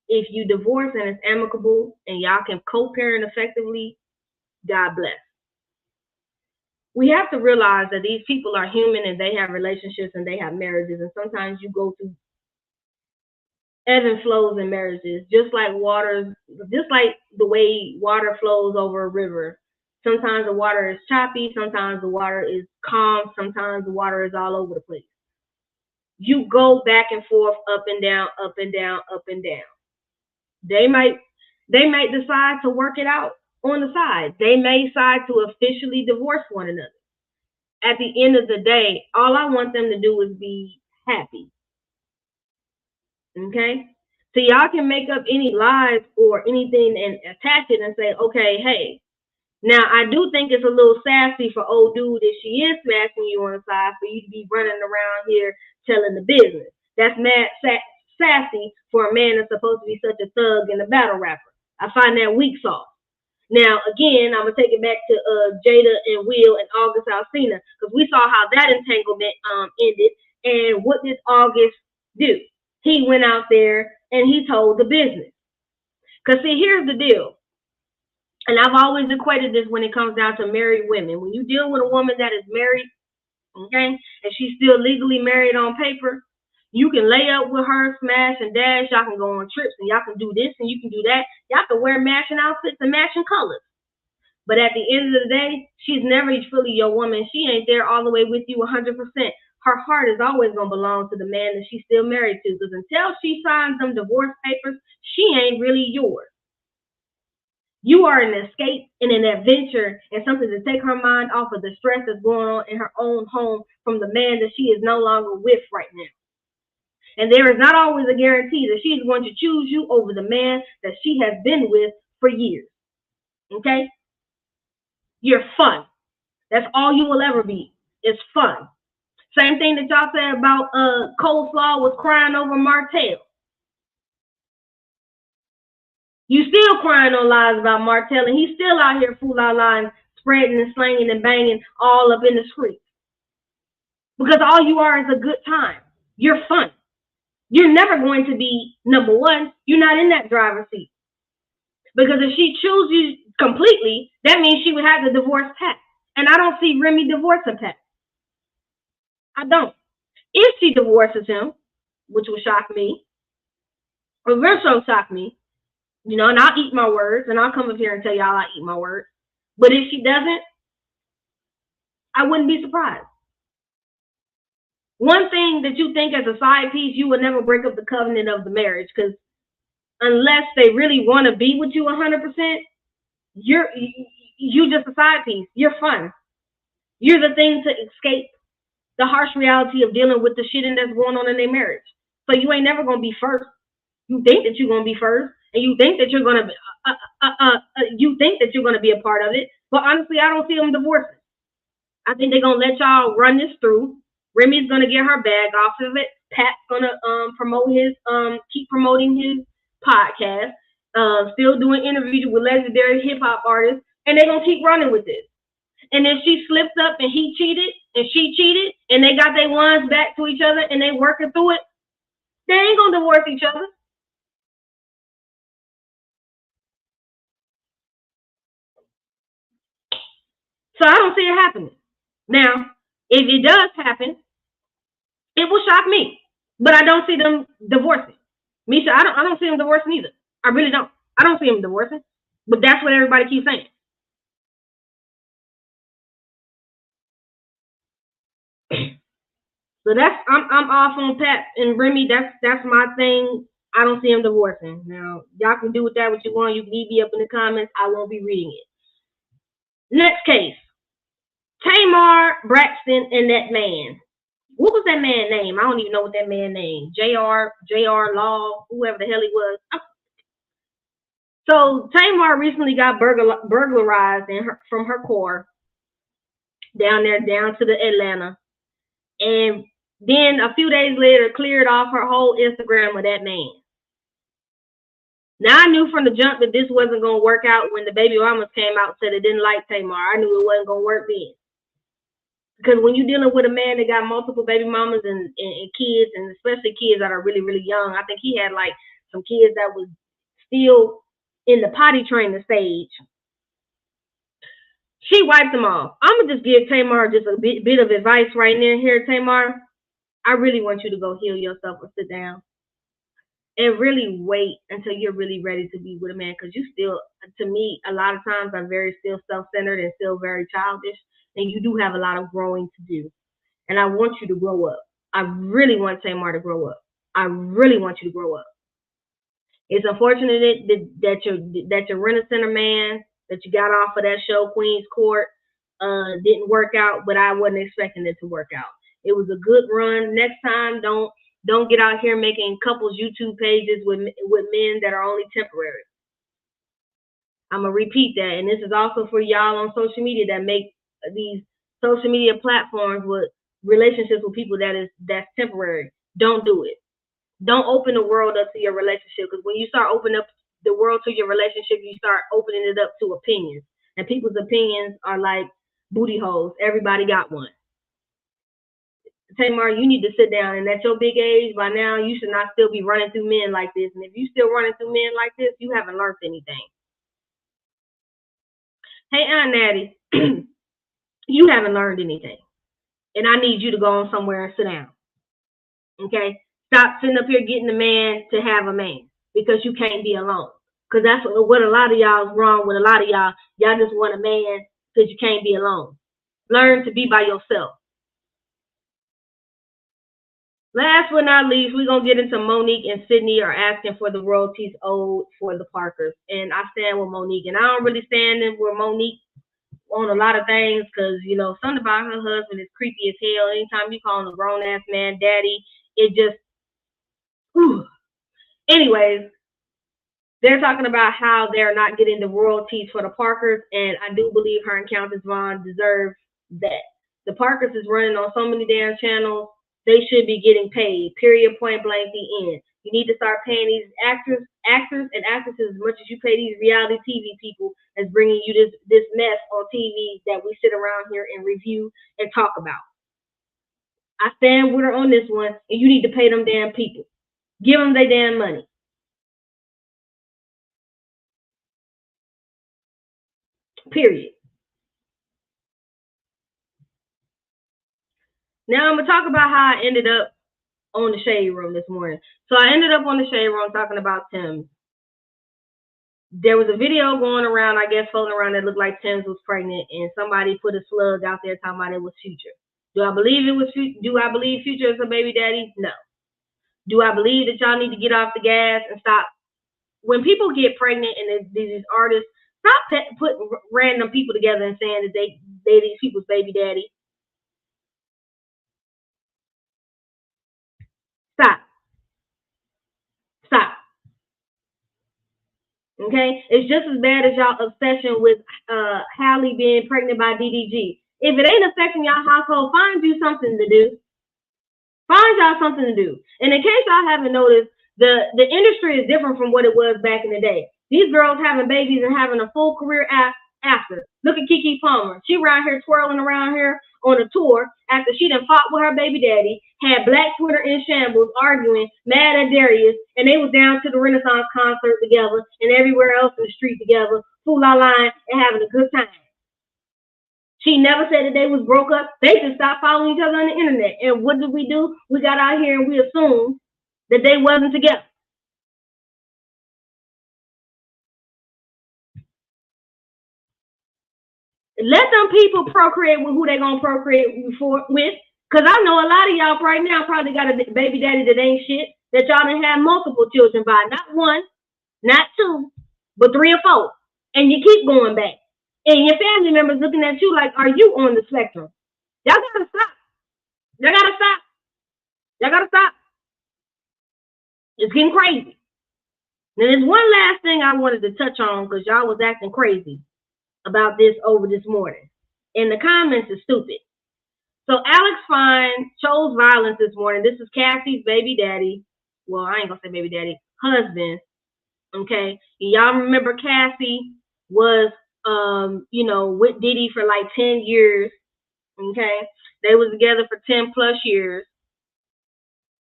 If you divorce and it's amicable and y'all can co-parent effectively, God bless. We have to realize that these people are human and they have relationships and they have marriages, and sometimes you go through ebb and flows in marriages, just like the way water flows over a river. Sometimes the water is choppy, sometimes the water is calm, sometimes the water is all over the place. You go back and forth, up and down, up and down, up and down. They might decide to work it out on the side. They may decide to officially divorce one another. At the end of the day, all I want them to do is be happy. Okay? So y'all can make up any lies or anything and attach it and say, okay, hey. Now, I do think it's a little sassy for old dude if she is smashing you on the side for you to be running around here telling the business. That's mad sassy for a man that's supposed to be such a thug and a battle rapper. I find that weak sauce. Now, again, I'm going to take it back to Jada and Will and August Alsina, because we saw how that entanglement ended. And what did August do? He went out there and he told the business. Because, see, here's the deal. And I've always equated this when it comes down to married women. When you deal with a woman that is married, okay, and she's still legally married on paper, you can lay up with her, smash and dash. Y'all can go on trips and y'all can do this and you can do that. Y'all can wear matching outfits and matching colors. But at the end of the day, she's never fully your woman. She ain't there all the way with you 100%. Her heart is always going to belong to the man that she's still married to. Because until she signs them divorce papers, she ain't really yours. You are an escape and an adventure and something to take her mind off of the stress that's going on in her own home from the man that she is no longer with right now. And there is not always a guarantee that she is going to choose you over the man that she has been with for years. Okay? You're fun. That's all you will ever be. It's fun. Same thing that y'all said about Coleslaw was crying over Martell. You still crying on lies about Martell, and he's still out here fool out lying, spreading and slanging and banging all up in the streets. Because all you are is a good time. You're fun. You're never going to be number one. You're not in that driver's seat. Because if she chooses you completely, that means she would have to divorce Pat. And I don't see Remy divorcing Pat. I don't. If she divorces him, which would shock me, or will so shock me, and I'll eat my words, and I'll come up here and tell y'all I eat my words. But if she doesn't, I wouldn't be surprised. One thing that you think as a side piece, you will never break up the covenant of the marriage, because unless they really want to be with you 100%, you just a side piece. You're fun. You're the thing to escape the harsh reality of dealing with the shit that's going on in their marriage. So you ain't never gonna be first. You think that you're gonna be first, and you think that you're gonna be a part of it. But honestly, I don't see them divorcing. I think they're gonna let y'all run this through. Remy's gonna get her bag off of it. Pat's gonna keep promoting his podcast. Still doing interviews with legendary hip hop artists, and they're gonna keep running with this. And if she slips up and he cheated and she cheated and they got their ones back to each other and they working through it, they ain't gonna divorce each other. So I don't see it happening. Now, if it does happen, it will shock me. But I don't see them divorcing. Misha, I don't see them divorcing either. I really don't. I don't see them divorcing. But that's what everybody keeps saying. So I'm off on Pat and Remy. That's my thing. I don't see them divorcing. Now y'all can do with that what you want. You can leave me up in the comments. I won't be reading it. Next case. Tamar Braxton and that man. What was that man's name? I don't even know what that man's name. J.R. Law, whoever the hell he was. So Tamar recently got burglarized from her car down to the Atlanta, and then a few days later cleared off her whole Instagram of that man. Now I knew from the jump that this wasn't gonna work out when the baby mamas came out and said they didn't like Tamar. I knew it wasn't gonna work then. Because when you're dealing with a man that got multiple baby mamas and kids, and especially kids that are really, really young, I think he had like some kids that was still in the potty training stage. She wiped them off. I'm going to just give Tamar just a bit of advice right now here, Tamar. I really want you to go heal yourself and sit down. And really wait until you're really ready to be with a man. Because you still, to me, a lot of times are very still self-centered and still very childish. And you do have a lot of growing to do. And I want you to grow up. I really want Tamar to grow up. I really want you to grow up. It's unfortunate that your rent-a-center man that you got off of that show, Queen's Court, didn't work out, but I wasn't expecting it to work out. It was a good run. Next time, don't get out here making couples YouTube pages with men that are only temporary. I'm gonna repeat that, and this is also for y'all on social media that make these social media platforms with relationships with people that's temporary. Don't do it. Don't open the world up to your relationship, because when you start opening up the world to your relationship, you start opening it up to opinions. And people's opinions are like booty holes. Everybody got one. Tamar, you need to sit down, and at your big age, by now, you should not still be running through men like this. And if you still running through men like this, you haven't learned anything. Hey, Aunt Natty, you haven't learned anything. And I need you to go on somewhere and sit down. Okay? Stop sitting up here getting a man to have a man, because you can't be alone. Because that's what a lot of y'all is wrong with. A lot of y'all just want a man because you can't be alone. Learn to be by yourself. Last but not least, we're going to get into Monique and Sydney are asking for the royalties owed for the Parkers. And I stand with Monique. And I don't really stand with Monique on a lot of things because, something about her husband is creepy as hell. Anytime you call him a grown-ass man daddy, it just, whew. Anyways, they're talking about how they're not getting the royalties for the Parkers, and I do believe her and Countess Vaughn deserve that. The Parkers is running on so many damn channels. They should be getting paid. Period. Point blank. The end. You need to start paying these actors and actresses as much as you pay these reality TV people that's bringing you this mess on TV that we sit around here and review and talk about. I stand with her on this one, and you need to pay them damn people. Give them their damn money. Period. Now I'm going to talk about how I ended up on the Shade Room this morning. So I ended up on the Shade Room talking about Tim's. There was a video going around, I guess, floating around that looked like Tim's was pregnant, and somebody put a slug out there talking about it was Future. Do I believe Future is a baby daddy? No. Do I believe that y'all need to get off the gas and stop? When people get pregnant and these artists, stop putting random people together and saying that they these people's baby daddy. Stop. Okay? It's just as bad as y'all obsession with Halle being pregnant by DDG. If it ain't affecting y'all household, find you something to do. Find y'all something to do. And in case y'all haven't noticed, the industry is different from what it was back in the day. These girls having babies and having a full career after. Look at Keke Palmer. She around here twirling around here on a tour after she done fought with her baby daddy, had Black Twitter in shambles, arguing, mad at Darius, and they was down to the Renaissance concert together and everywhere else in the street together, fool-la line and having a good time. She never said that they was broke up. They just stopped following each other on the internet. And what did we do? We got out here and we assumed that they wasn't together. Let them people procreate with who they gonna procreate with. Cause I know a lot of y'all right now probably got a baby daddy that ain't shit, that y'all done have multiple children by. Not one, not two, but 3 or 4. And you keep going back. And your family members looking at you like, are you on the spectrum? Y'all gotta stop. Y'all gotta stop. Y'all gotta stop. It's getting crazy. Now, there's one last thing I wanted to touch on because y'all was acting crazy about this over this morning. And the comments are stupid. So Alex Fine chose violence this morning. This is Cassie's baby daddy. Well, I ain't gonna say baby daddy, husband. Okay. Y'all remember Cassie was with Diddy for like 10 years. Okay. They was together for 10 plus years.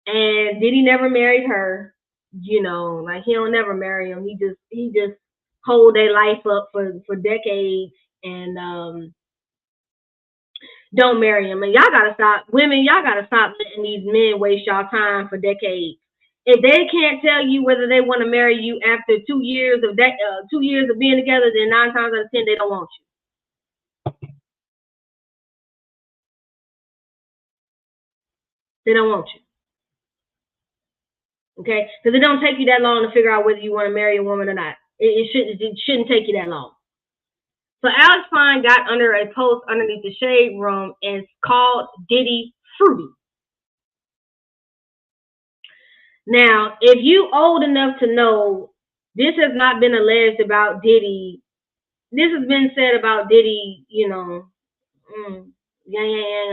And Diddy never married her. Like he don't never marry him. He just hold their life up for decades and don't marry him. And y'all gotta stop, women, y'all gotta stop letting these men waste y'all time for decades. If they can't tell you whether they want to marry you after 2 years of being together, then 9 times out of 10 they don't want you. They don't want you. Okay? Because it don't take you that long to figure out whether you want to marry a woman or not. It shouldn't take you that long. So Alex Fine got under a post underneath the shade room and called Diddy fruity. Now, if you old enough to know, this has not been alleged about Diddy. This has been said about Diddy, yang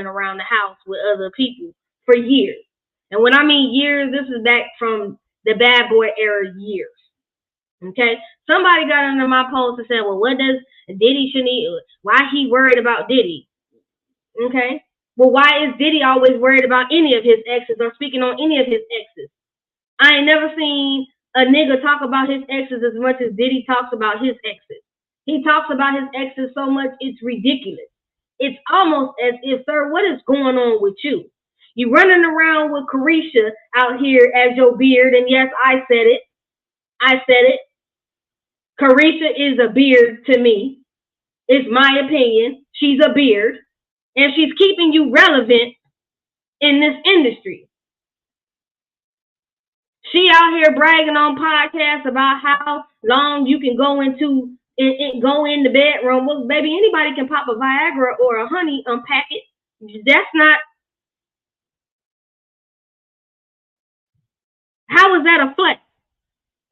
around the house with other people for years. And when I mean years, this is back from the Bad Boy era years. Okay? Somebody got under my post and said, well, what does Diddy why he worried about Diddy? Okay? Well, why is Diddy always worried about any of his exes or speaking on any of his exes? I ain't never seen a nigga talk about his exes as much as Diddy talks about his exes. He talks about his exes so much, it's ridiculous. It's almost as if, sir, what is going on with you? You running around with Carisha out here as your beard, and yes, I said it. Carisha is a beard to me. It's my opinion. She's a beard. And she's keeping you relevant in this industry. She out here bragging on podcasts about how long you can go in the bedroom. Well, baby, anybody can pop a Viagra or a honey packet. That's not. How is that a flex?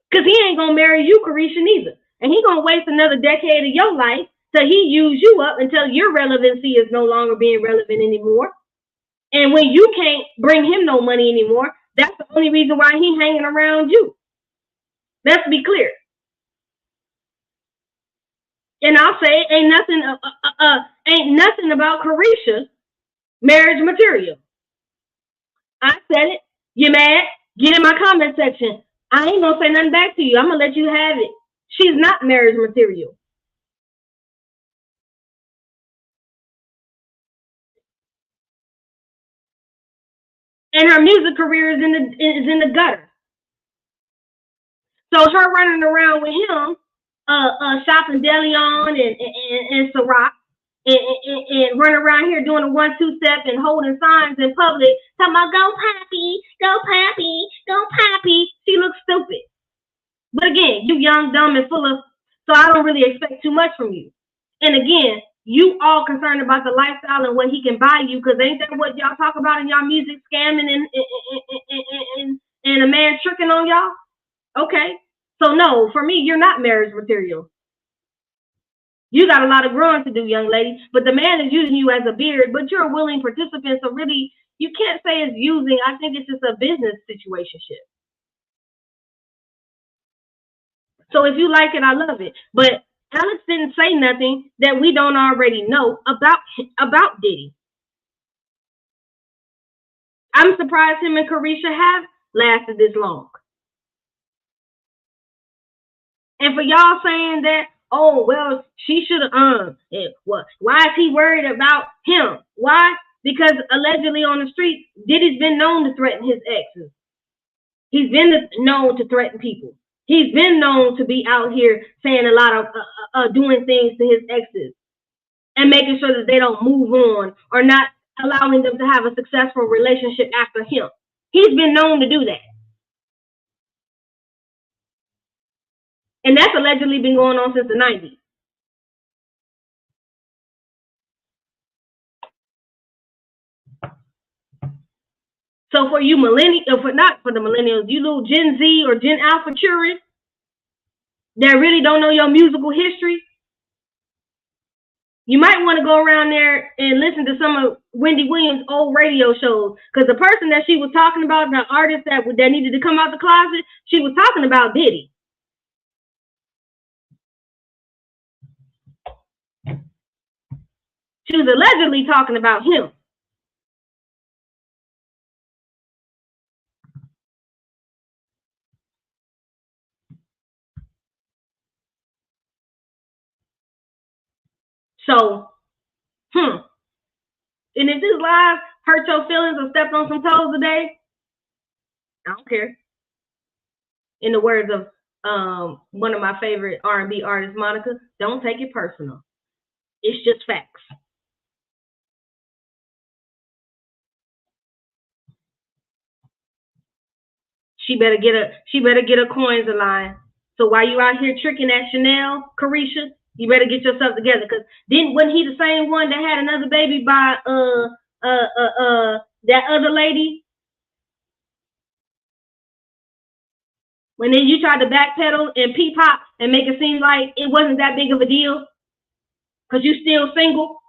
Because he ain't gonna marry you, Carisha, neither. And he gonna waste another decade of your life till he use you up until your relevancy is no longer being relevant anymore. And when you can't bring him no money anymore, that's the only reason why he hanging around you. Let's be clear. And I'll say ain't nothing about Carisha marriage material. I said it. You mad? Get in my comment section. I ain't gonna say nothing back to you. I'm gonna let you have it. She's not marriage material. And her music career is in the gutter. So her running around with him, shopping Deleon and Ciroc, and running around here doing a 1-2 step and holding signs in public, talking about go Pappy, go Pappy, go Pappy. She looks stupid. But again, you young, dumb, and full of, so I don't really expect too much from you. And again, you all concerned about the lifestyle and what he can buy you, because ain't that what y'all talk about in y'all music, scamming and a man tricking on y'all? Okay. So no, for me, you're not marriage material. You got a lot of growing to do, young lady. But the man is using you as a beard, but you're a willing participant. So really, You can't say it's using. I think it's just a business situationship. So if you like it, I love it. But Alex didn't say nothing that we don't already know about Diddy. I'm surprised him and Carisha have lasted this long. And for y'all saying that, oh well, she should have what? Why is he worried about him? Why? Because allegedly on the street, Diddy's been known to threaten his exes. He's been known to threaten people. He's been known to be out here saying a lot of doing things to his exes and making sure that they don't move on or not allowing them to have a successful relationship after him. He's been known to do that. And that's allegedly been going on since the 90s. So for you not for the millennials, you little Gen Z or Gen Alpha tourists that really don't know your musical history, you might want to go around there and listen to some of Wendy Williams' old radio shows. Because the person that she was talking about, the artist that needed to come out the closet, she was talking about Diddy. She was allegedly talking about him. So, and if this live hurt your feelings or stepped on some toes today, I don't care. In the words of one of my favorite R&B artists, Monica, don't take it personal. It's just facts. She better get her coins aligned. So while you out here tricking that Chanel, Carisha, you better get yourself together. Cause wasn't he the same one that had another baby by that other lady? When then you tried to backpedal and pop and make it seem like it wasn't that big of a deal, cause you still single.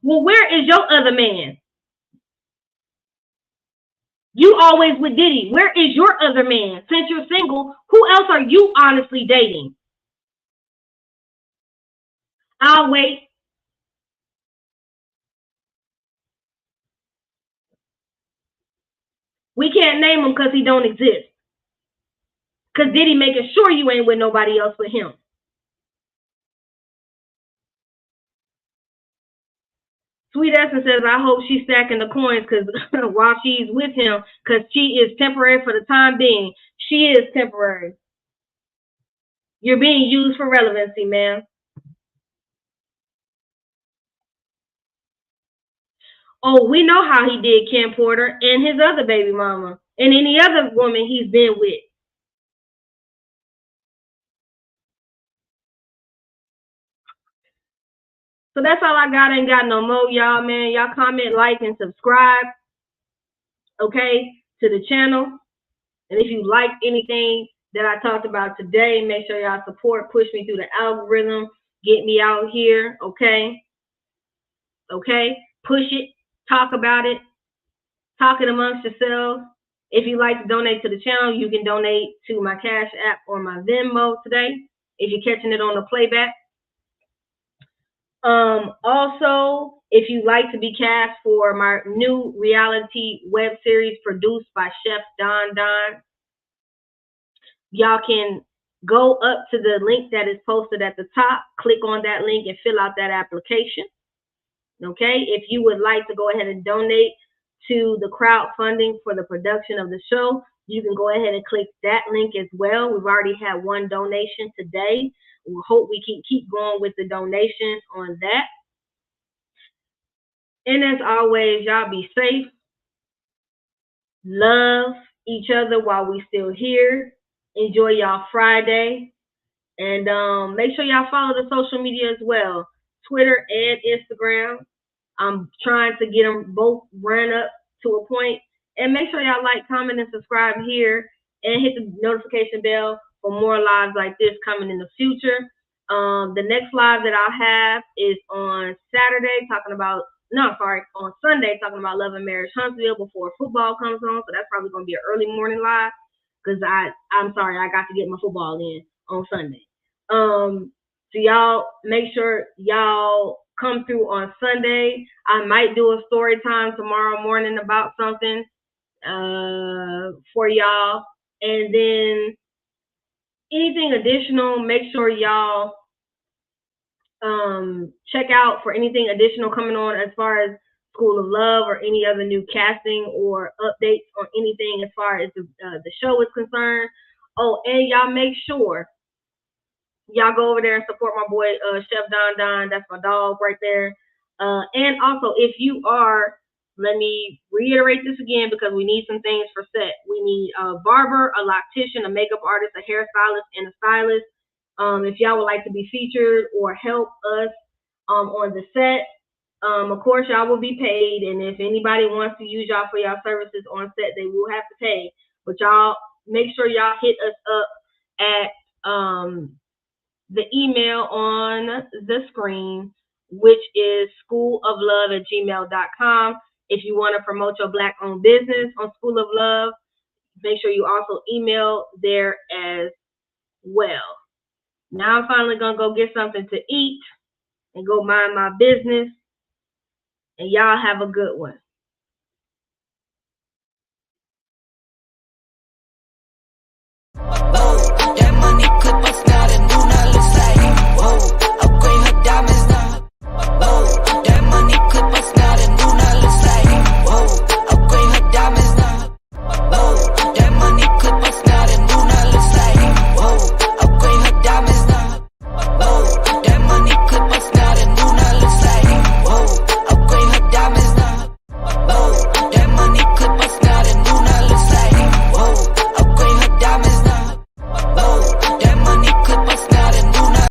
Well, where is your other man? You always with Diddy. Where is your other man? Since you're single, who else are you honestly dating? I'll wait. We can't name him because he don't exist. Because Diddy making sure you ain't with nobody else but him. Sweet Essence says, I hope she's stacking the coins because while she's with him, because she is temporary for the time being. She is temporary. You're being used for relevancy, man. Oh, we know how he did Kim Porter and his other baby mama and any other woman he's been with. So that's all I got. Ain't got no more, y'all, man. Y'all comment, like, and subscribe, okay, to the channel. And if you like anything that I talked about today, make sure y'all support, push me through the algorithm, get me out here, okay? Okay? Push it, talk about it, talk it amongst yourselves. If you like to donate to the channel, you can donate to my Cash App or my Venmo today if you're catching it on the playback. Also, if you'd like to be cast for my new reality web series produced by Chef Don, y'all can go up to the link that is posted at the top, click on that link and fill out that application. Okay, if you would like to go ahead and donate to the crowdfunding for the production of the show, you can go ahead and click that link as well. We've already had one donation today. We hope we can keep going with the donations on that. And as always, y'all be safe. Love each other while we still here. Enjoy y'all Friday. And make sure y'all follow the social media as well. Twitter and Instagram. I'm trying to get them both run up to a point. And make sure y'all like, comment, and subscribe here. And hit the notification bell for more lives like this coming in the future. The next live that I'll have is on Saturday, talking about on Sunday, talking about Love and Marriage Huntsville before football comes on. So that's probably going to be an early morning live because I'm sorry, I got to get my football in on Sunday. So y'all make sure y'all come through on Sunday. I might do a story time tomorrow morning about something for y'all. And then anything additional, make sure y'all check out for anything additional coming on as far as School of Love or any other new casting or updates on anything as far as the show is concerned. Oh, and y'all make sure y'all go over there and support my boy Chef Don. That's my dog right there. And also, if you are, let me reiterate this again because we need some things for set. We need a barber, a loctician, a makeup artist, a hairstylist, and a stylist. If y'all would like to be featured or help us on the set, of course, y'all will be paid. And if anybody wants to use y'all for y'all services on set, they will have to pay. But y'all make sure y'all hit us up at the email on the screen, which is schooloflove@gmail.com. If you want to promote your Black-owned business on School of Love, make sure you also email there as well. Now I'm finally going to go get something to eat and go mind my business. And y'all have a good one.
That money clip us